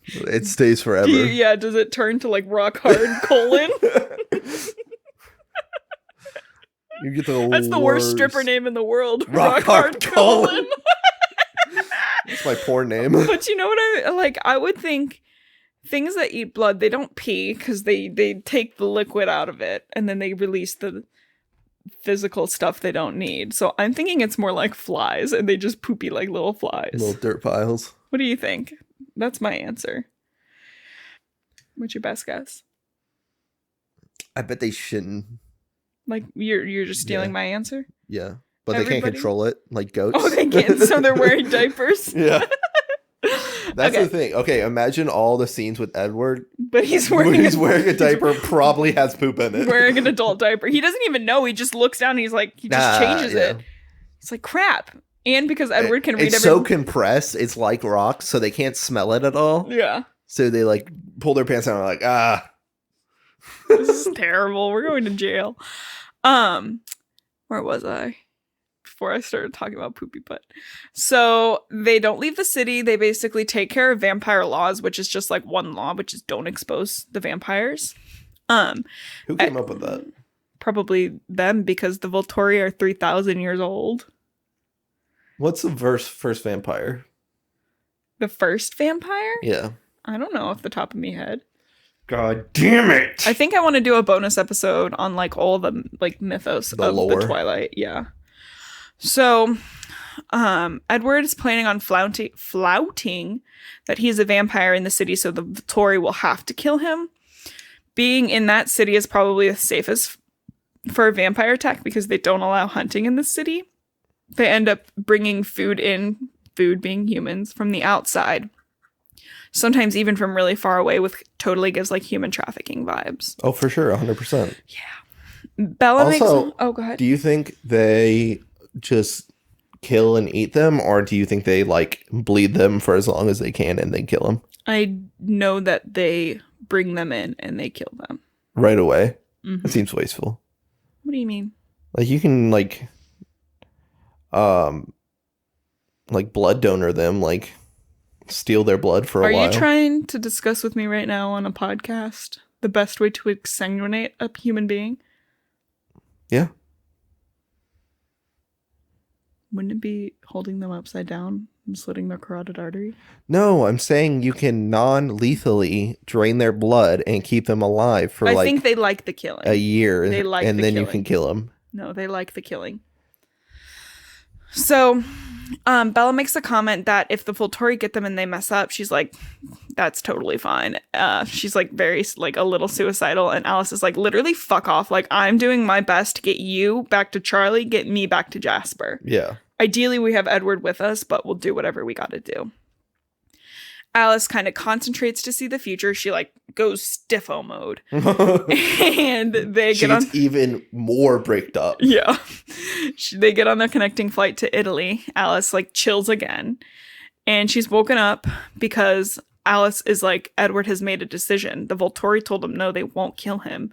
It stays forever. Does it turn to like rock hard colon? You get That's the worst stripper name in the world. Rock hard colon. That's my porn name. But you know what I would think things that eat blood, they don't pee because they take the liquid out of it and then they release the physical stuff they don't need. So I'm thinking it's more like flies and they just poopy like little flies. Little dirt piles. What do you think? That's my answer. What's your best guess? I bet they shouldn't. Like you're just stealing my answer? Yeah. But they can't control it like goats. Oh, they can't. So they're wearing diapers? Yeah. That's the thing. Okay, imagine all the scenes with Edward. But he's wearing a diaper, probably has poop in it. Wearing an adult diaper. He doesn't even know. He just looks down and he just changes it. It's like crap. And because Edward can read it's so compressed, it's like rocks, so they can't smell it at all. Yeah. So they like pull their pants down and are like, this is terrible. We're going to jail. Where was I? Before I started talking about poopy butt. So they don't leave the city. They basically take care of vampire laws, which is just like one law, which is don't expose the vampires. Who came up with that? Probably them, because the Volturi are 3,000 years old. What's the first vampire? The first vampire? Yeah. I don't know off the top of my head. God damn it! I think I want to do a bonus episode on like all the like mythos of lore. the Twilight. Yeah. So, Edward is planning on flouting that he's a vampire in the city, so the Volturi will have to kill him. Being in that city is probably the safest for a vampire attack because they don't allow hunting in the city. They end up bringing food in, food being humans, from the outside. Sometimes even from really far away, which totally gives like human trafficking vibes. Oh, for sure, 100%. Yeah. Bella also, oh, go ahead. Do you think they just kill and eat them, or do you think they like bleed them for as long as they can and then kill them? I know that they bring them in and they kill them right away. Mm-hmm. It seems wasteful. What do you mean? Like you can like blood donor them, like steal their blood for a while. Are you trying to discuss with me right now on a podcast the best way to exsanguinate a human being? Yeah. Wouldn't it be holding them upside down and slitting their carotid artery? No, I'm saying you can non-lethally drain their blood and keep them alive for I think they like the killing. A year. They like and the then killing. You can kill them. No, they like the killing. So, Bella makes a comment that if the Volturi get them and they mess up, she's like, that's totally fine. She's like very like a little suicidal, and Alice is like, literally fuck off. Like, I'm doing my best to get you back to Charlie, get me back to Jasper. Yeah. Ideally, we have Edward with us, but we'll do whatever we gotta do. Alice kind of concentrates to see the future. She like goes stiffo mode. And they get on even more bricked up. Yeah. They get on the connecting flight to Italy. Alice like chills again. And she's woken up because Alice is like, Edward has made a decision. The Volturi told him no, they won't kill him.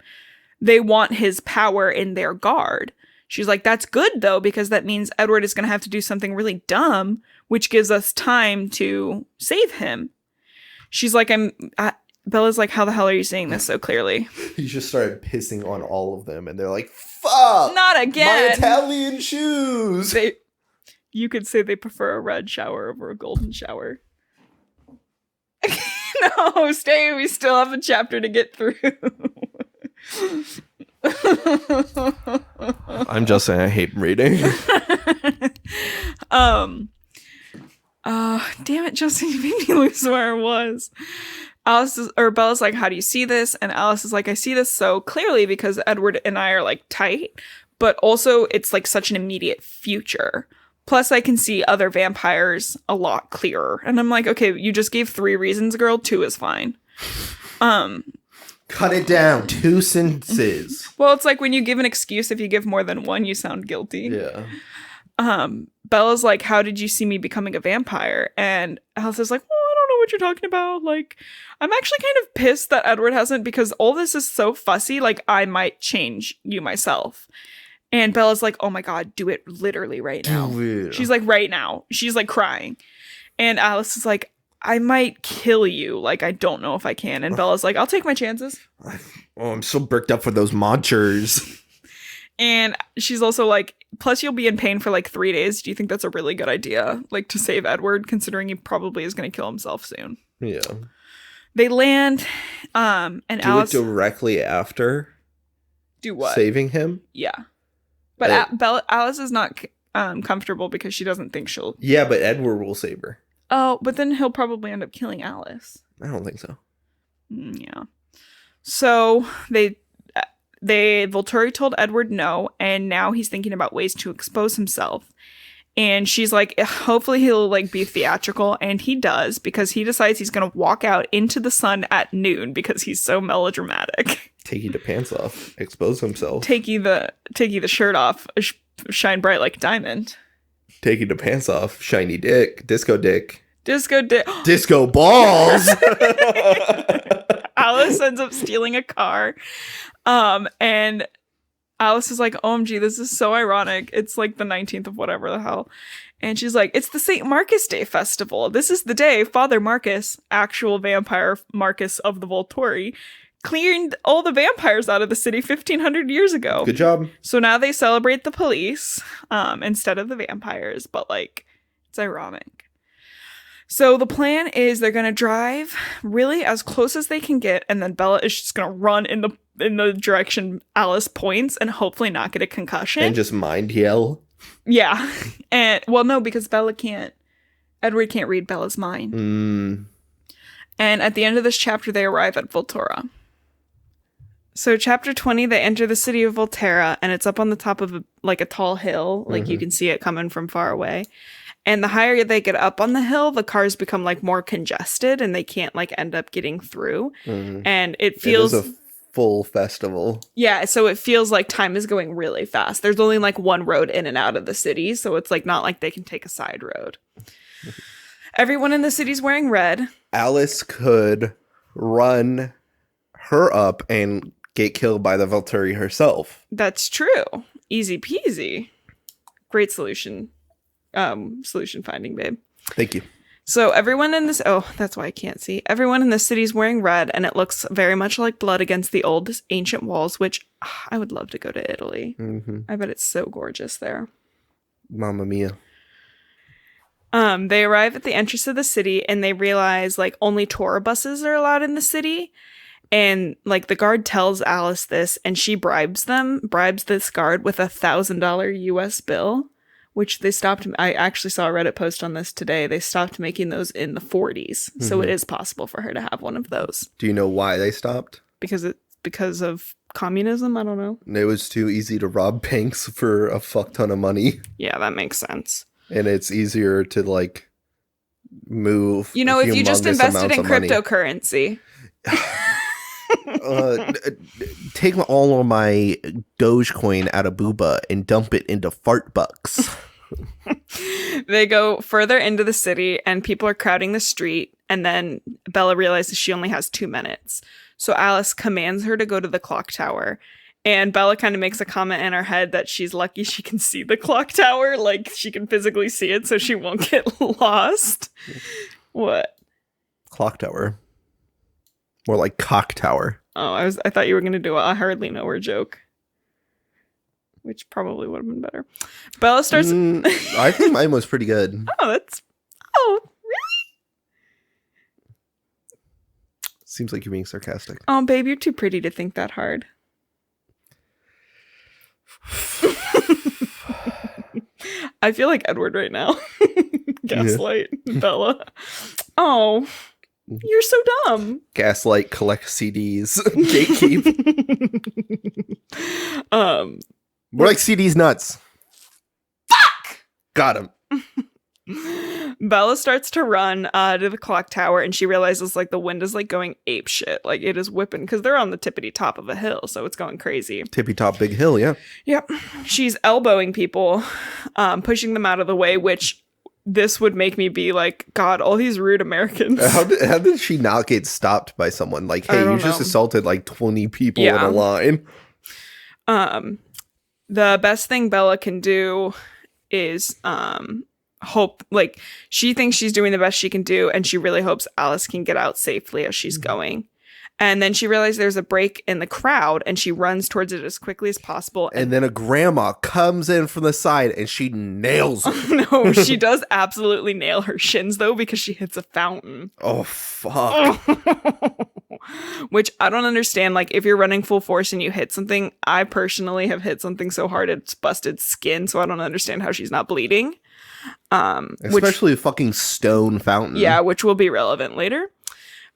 They want his power in their guard. She's like, that's good though, because that means Edward is going to have to do something really dumb, which gives us time to save him. She's like, Bella's like, how the hell are you saying this so clearly? He just started pissing on all of them, and they're like, fuck! Not again! My Italian shoes! You could say they prefer a red shower over a golden shower. No, stay. We still have a chapter to get through. I'm just saying I hate reading. Damn it, Justin, you made me lose where I was. Bella's like, how do you see this? And Alice is like, I see this so clearly because Edward and I are like tight, but also it's like such an immediate future. Plus I can see other vampires a lot clearer. And I'm like, okay, you just gave 3 reasons, girl. 2 is fine. Cut it down. 2 sentences. Well, it's like when you give an excuse, if you give more than 1, you sound guilty. Yeah. Bella's like, how did you see me becoming a vampire? And Alice is like, well, I don't know what you're talking about. Like, I'm actually kind of pissed that Edward hasn't, because all this is so fussy. Like, I might change you myself. And Bella's like, oh my God, do it literally right now. She's like, right now. She's like crying. And Alice is like, I might kill you. Like, I don't know if I can. And Bella's like, I'll take my chances. Oh, I'm so bricked up for those monsters. And she's also like, plus you'll be in pain for like 3 days. Do you think that's a really good idea? Like, to save Edward, considering he probably is going to kill himself soon. Yeah. They land, and do Alice... it directly after... Do what? Saving him? Yeah. But Alice is not comfortable because she doesn't think she'll... Yeah, but Edward will save her. Oh, but then he'll probably end up killing Alice. I don't think so. Yeah. So Volturi told Edward no, and now he's thinking about ways to expose himself. And she's like, hopefully he'll like be theatrical, and he does, because he decides he's gonna walk out into the sun at noon because he's so melodramatic. Taking the pants off, expose himself. Taking the shirt off, shine bright like a diamond. Taking the pants off, shiny dick, disco dick. Disco balls. Alice ends up stealing a car. And Alice is like, OMG, this is so ironic. It's like the 19th of whatever the hell. And she's like, it's the St. Marcus Day festival. This is the day Father Marcus, actual vampire Marcus of the Volturi, cleared all the vampires out of the city 1,500 years ago. Good job. So now they celebrate the police instead of the vampires. But like, it's ironic. So the plan is they're going to drive really as close as they can get, and then Bella is just going to run in the direction Alice points and hopefully not get a concussion. And just mind yell. Yeah. And well, no, because Edward can't read Bella's mind. And at the end of this chapter, they arrive at Volterra. So chapter 20, they enter the city of Volterra, and it's up on the top of a tall hill. Like you can see it coming from far away. And the higher they get up on the hill, the cars become like more congested, and they can't like end up getting through. And it feels... It is a full festival. Yeah, so it feels like time is going really fast. There's only like one road in and out of the city, so it's like not like they can take a side road. Everyone in the city's wearing red. Alice could run her up and get killed by the Volturi herself. That's true. Easy peasy. Great solution. Solution finding, babe. Thank you. So everyone in this... Oh, that's why I can't see. Everyone in the city's wearing red, and it looks very much like blood against the old ancient walls, which I would love to go to Italy. I bet it's so gorgeous there. Mamma mia. They arrive at the entrance of the city, and they realize like only tour buses are allowed in the city. And like the guard tells Alice this, and she bribes this guard with $1,000 US bill, which they stopped. I actually saw a Reddit post on this today. They stopped making those in the 40s. So it is possible for her to have one of those. Do you know why they stopped? Because of communism? I don't know. It was too easy to rob banks for a fuck ton of money. Yeah, that makes sense. And it's easier to like move. You know, if you just invested in cryptocurrency. Take all of my Dogecoin out of Booba and dump it into fart bucks. They go further into the city, and people are crowding the street, and then Bella realizes she only has 2 minutes. So Alice commands her to go to the clock tower, and Bella kind of makes a comment in her head that she's lucky she can see the clock tower, like she can physically see it so she won't get lost. What? Clock tower. More like cock tower. Oh, I thought you were going to do a I hardly know her joke. Which probably would have been better. Bella starts... I think mine was pretty good. Oh, really? Seems like you're being sarcastic. Oh, babe, you're too pretty to think that hard. I feel like Edward right now. Gaslight Bella. Oh... You're so dumb. Gaslight, collect CDs, gatekeep. More like CDs nuts. Fuck! Got him. Bella starts to run to the clock tower, and she realizes like the wind is like going ape shit. Like it is whipping because they're on the tippity top of a hill, so it's going crazy. Tippy top big hill, yeah. Yep. She's elbowing people, pushing them out of the way, which this would make me be like, God, all these rude Americans. How did she not get stopped by someone? Like, hey, you just assaulted like 20 people in a line. The best thing Bella can do is hope, like, she thinks she's doing the best she can do, and she really hopes Alice can get out safely as she's going. And then she realizes there's a break in the crowd, and she runs towards it as quickly as possible. And then a grandma comes in from the side, and she nails her. No, she does absolutely nail her shins, though, because she hits a fountain. Oh, fuck. Which I don't understand. Like, if you're running full force and you hit something, I personally have hit something so hard it's busted skin, so I don't understand how she's not bleeding. Especially a fucking stone fountain. Yeah, which will be relevant later.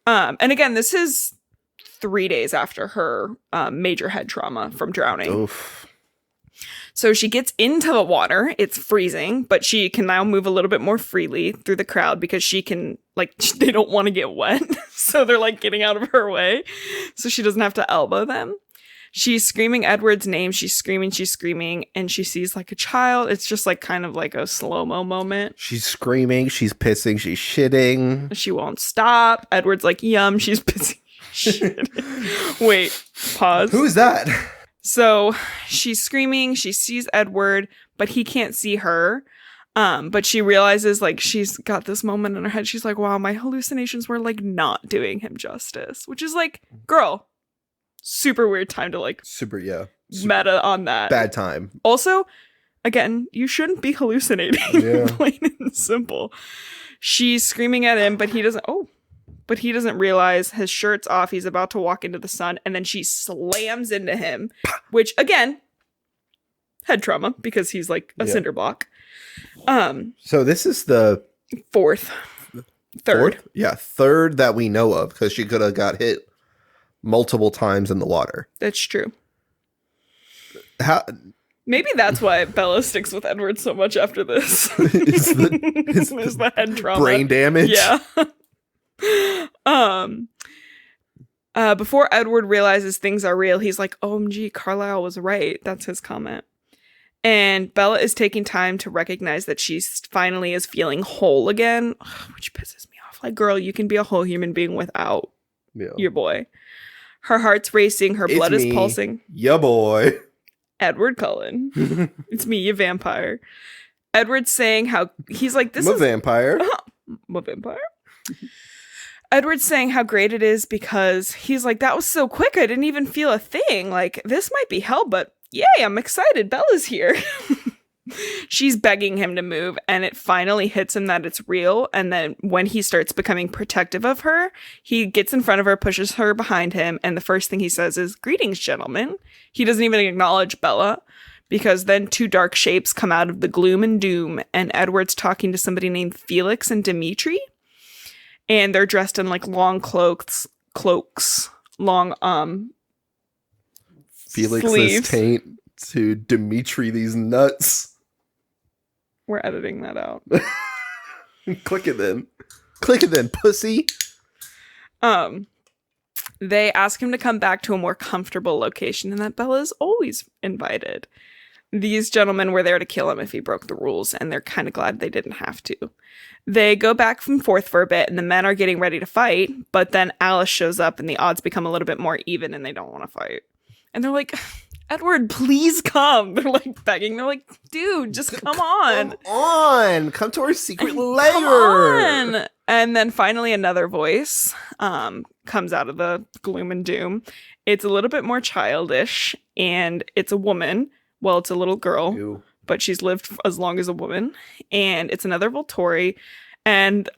And again, this is 3 days after her major head trauma from drowning. Oof. So she gets into the water. It's freezing, but she can now move a little bit more freely through the crowd because she can, like, they don't want to get wet. So they're like getting out of her way. So she doesn't have to elbow them. She's screaming Edward's name. She's screaming, and she sees like a child. It's just like kind of like a slow-mo moment. She's screaming, she's pissing, she's shitting. She won't stop. Edward's like, yum, she's pissing, shitting. Wait, pause. Who is that? So she's screaming, she sees Edward, but he can't see her. But she realizes like she's got this moment in her head. She's like, wow, my hallucinations were like not doing him justice, which is like, girl, super weird time to like meta on that. Bad time. Also, again, you shouldn't be hallucinating. Yeah. Plain and simple. She's screaming at him, but he doesn't realize his shirt's off. He's about to walk into the sun, and then she slams into him, which again, head trauma because he's like a cinder block. So this is the third. Yeah, third that we know of, because she could have got hit multiple times in the water. That's true. Maybe that's why Bella sticks with Edward so much after this. It's the head trauma. Brain damage. Yeah. Before Edward realizes things are real, he's like, OMG, Carlisle was right. That's his comment. And Bella is taking time to recognize that she finally is feeling whole again, which pisses me off. Like, girl, you can be a whole human being without your boy. Her heart's racing. Her blood is pulsing. Ya boy. Edward Cullen. It's me, you vampire. Edward's saying how he's like, this is vampire. I'm a vampire. Edward's saying how great it is because he's like, that was so quick. I didn't even feel a thing. Like, this might be hell, but yay, I'm excited. Bella's here. She's begging him to move, and it finally hits him that it's real. And then when he starts becoming protective of her, he gets in front of her, pushes her behind him, and the first thing he says is, greetings, gentlemen. He doesn't even acknowledge Bella, because then two dark shapes come out of the gloom and doom, and Edward's talking to somebody named Felix and Dimitri, and they're dressed in like long cloaks, long Felix's sleeves. Taint to Dimitri these nuts. We're editing that out. Click it then, pussy. They ask him to come back to a more comfortable location, and that Bella is always invited. These gentlemen were there to kill him if he broke the rules, and they're kind of glad they didn't have to. They go back and forth for a bit, and the men are getting ready to fight, but then Alice shows up, and the odds become a little bit more even, and they don't want to fight. And they're like, Edward, please come. They're like begging. They're like, dude, just come on. Come to our secret lair. Come on. And then finally another voice comes out of the gloom and doom. It's a little bit more childish, and it's a woman. Well, it's a little girl. Ew. But she's lived as long as a woman. And it's another Volturi. And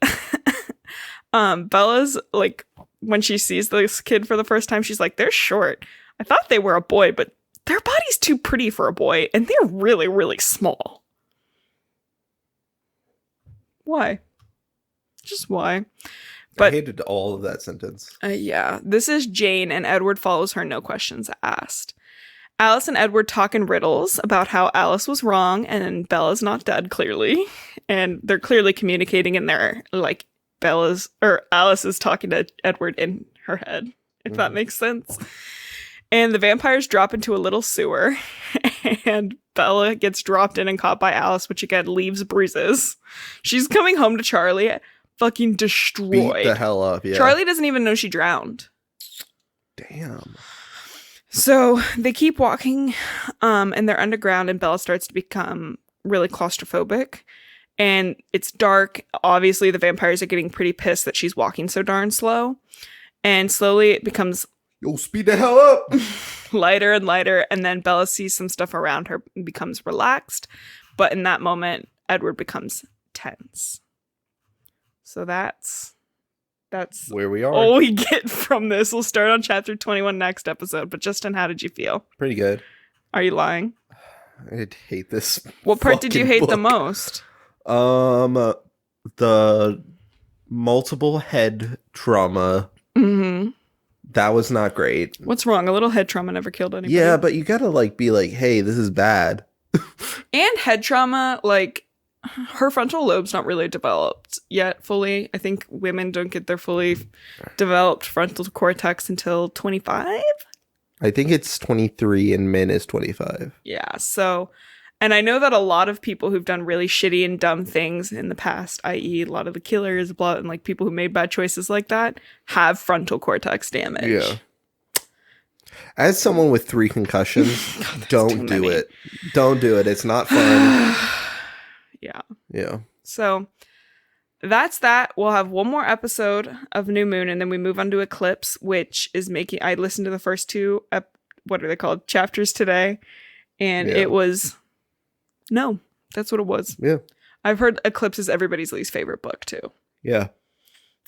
Bella's like, when she sees this kid for the first time, she's like, they're short. I thought they were a boy, but their body's too pretty for a boy, and they're really, really small. Why? Just why? I hated all of that sentence. Yeah. This is Jane, and Edward follows her, no questions asked. Alice and Edward talk in riddles about how Alice was wrong and Bella's not dead, clearly. And they're clearly communicating in their, like, Alice is talking to Edward in her head, if that makes sense. And the vampires drop into a little sewer, and Bella gets dropped in and caught by Alice, which again leaves bruises. She's coming home to Charlie, fucking destroyed. Beat the hell up, yeah. Charlie doesn't even know she drowned. Damn. So they keep walking, and they're underground, and Bella starts to become really claustrophobic. And it's dark. Obviously, the vampires are getting pretty pissed that she's walking so darn slow. And slowly it becomes... Yo, speed the hell up! lighter and lighter, and then Bella sees some stuff around her and becomes relaxed. But in that moment, Edward becomes tense. So that's where we are. all we get from this. We'll start on chapter 21 next episode. But Justin, how did you feel? Pretty good. Are you lying? I hate this. What part did you hate the book. most? The multiple head trauma. Mm-hmm. That was not great. What's wrong? A little head trauma never killed anybody. Yeah, but you gotta like be like, hey, this is bad. And head trauma, like, her frontal lobe's not really developed yet fully. I think women don't get their fully developed frontal cortex until 25. I think it's 23 and men is 25. Yeah, so... And I know that a lot of people who've done really shitty and dumb things in the past, i.e. a lot of the killers, and like people who made bad choices like that, have frontal cortex damage. Yeah. As someone with 3 concussions, God, don't do it. Don't do it. It's not fun. Yeah. Yeah. So that's that. We'll have one more episode of New Moon, and then we move on to Eclipse, which is making... I listened to the first 2, what are they called? Chapters today. And it was... No, that's what it was. Yeah. I've heard Eclipse is everybody's least favorite book, too. Yeah.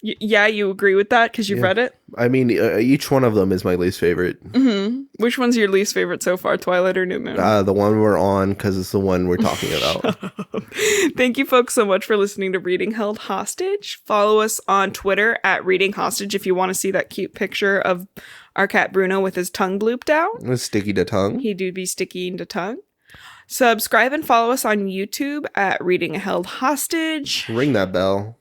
Yeah, you agree with that because you've read it? I mean, each one of them is my least favorite. Mm-hmm. Which one's your least favorite so far, Twilight or New Moon? The one we're on, because it's the one we're talking about. Thank you folks so much for listening to Reading Held Hostage. Follow us on Twitter at Reading Hostage if you want to see that cute picture of our cat Bruno with his tongue looped out. It's sticky to tongue. He do be sticky to tongue. Subscribe and follow us on YouTube at Reading Held Hostage. Ring that bell.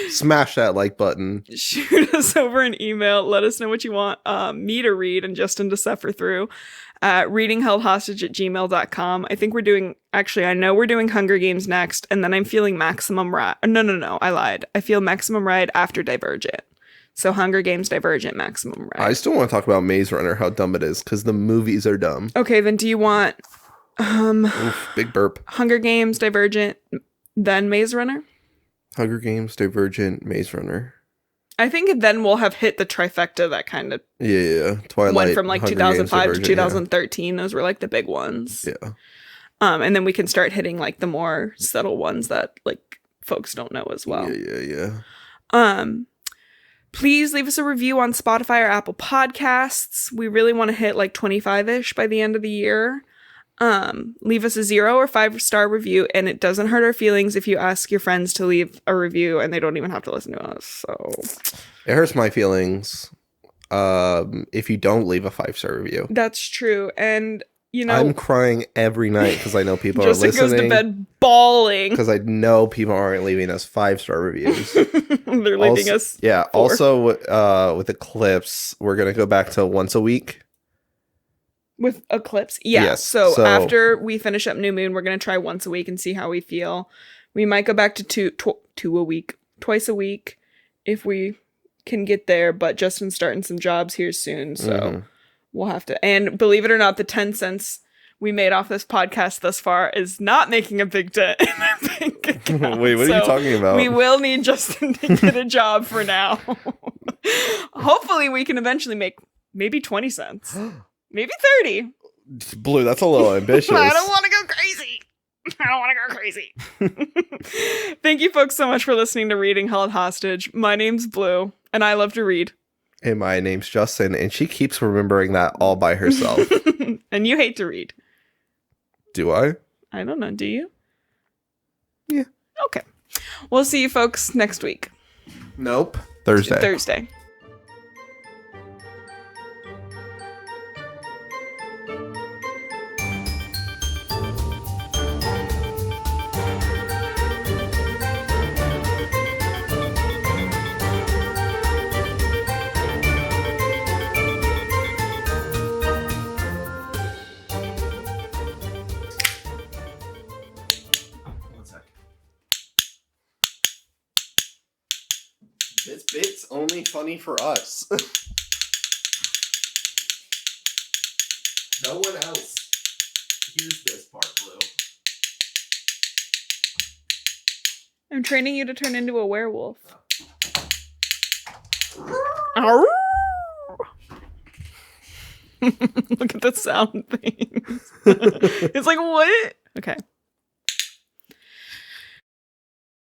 Smash that like button. Shoot us over an email. Let us know what you want me to read and Justin to suffer through at readingheldhostage@gmail.com. I think we're doing... Actually, I know we're doing Hunger Games next, and then I'm feeling Maximum Ride. No, I lied. I feel Maximum Ride after Divergent. So Hunger Games, Divergent, Maximum Ride. I still want to talk about Maze Runner, how dumb it is, because the movies are dumb. Okay, then do you want Oof, big burp. Hunger Games, Divergent, then Maze Runner? Hunger Games, Divergent, Maze Runner. I think then we'll have hit the trifecta that kind of Yeah. Twilight. went from like Hunger 2005 Games, to 2013. Yeah. Those were like the big ones. Yeah. And then we can start hitting like the more subtle ones that like folks don't know as well. Yeah. Please leave us a review on Spotify or Apple Podcasts. We really want to hit like 25-ish by the end of the year. Leave us a 0 or 5-star review, and it doesn't hurt our feelings if you ask your friends to leave a review and they don't even have to listen to us. So it hurts my feelings if you don't leave a 5-star review. That's true. And you know, I'm crying every night because I know people are listening. Justin goes to bed bawling because I know people aren't leaving us 5-star reviews. They're leaving us. Yeah. 4. Also, with Eclipse, we're gonna go back to once a week. With Eclipse, yeah. Yes, so after we finish up New Moon, we're gonna try once a week and see how we feel. We might go back to twice a week, if we can get there. But Justin's starting some jobs here soon, so we'll have to. And believe it or not, the 10 cents we made off this podcast thus far is not making a big dent in our bank account. Wait, what are you talking about? We will need Justin to get a job for now. Hopefully, we can eventually make maybe 20 cents. Maybe 30. Blue, that's a little ambitious. I don't want to go crazy. Thank you folks so much for listening to Reading Held Hostage. My name's Blue, and I love to read. And my name's Justin, and she keeps remembering that all by herself. And you hate to read. Do I? I don't know. Do you? Yeah. Okay. We'll see you folks next week. Nope. Thursday. Thursday. This bit's only funny for us. No one else hears this part, Blue. I'm training you to turn into a werewolf. Look at the sound thing. It's like, what? Okay.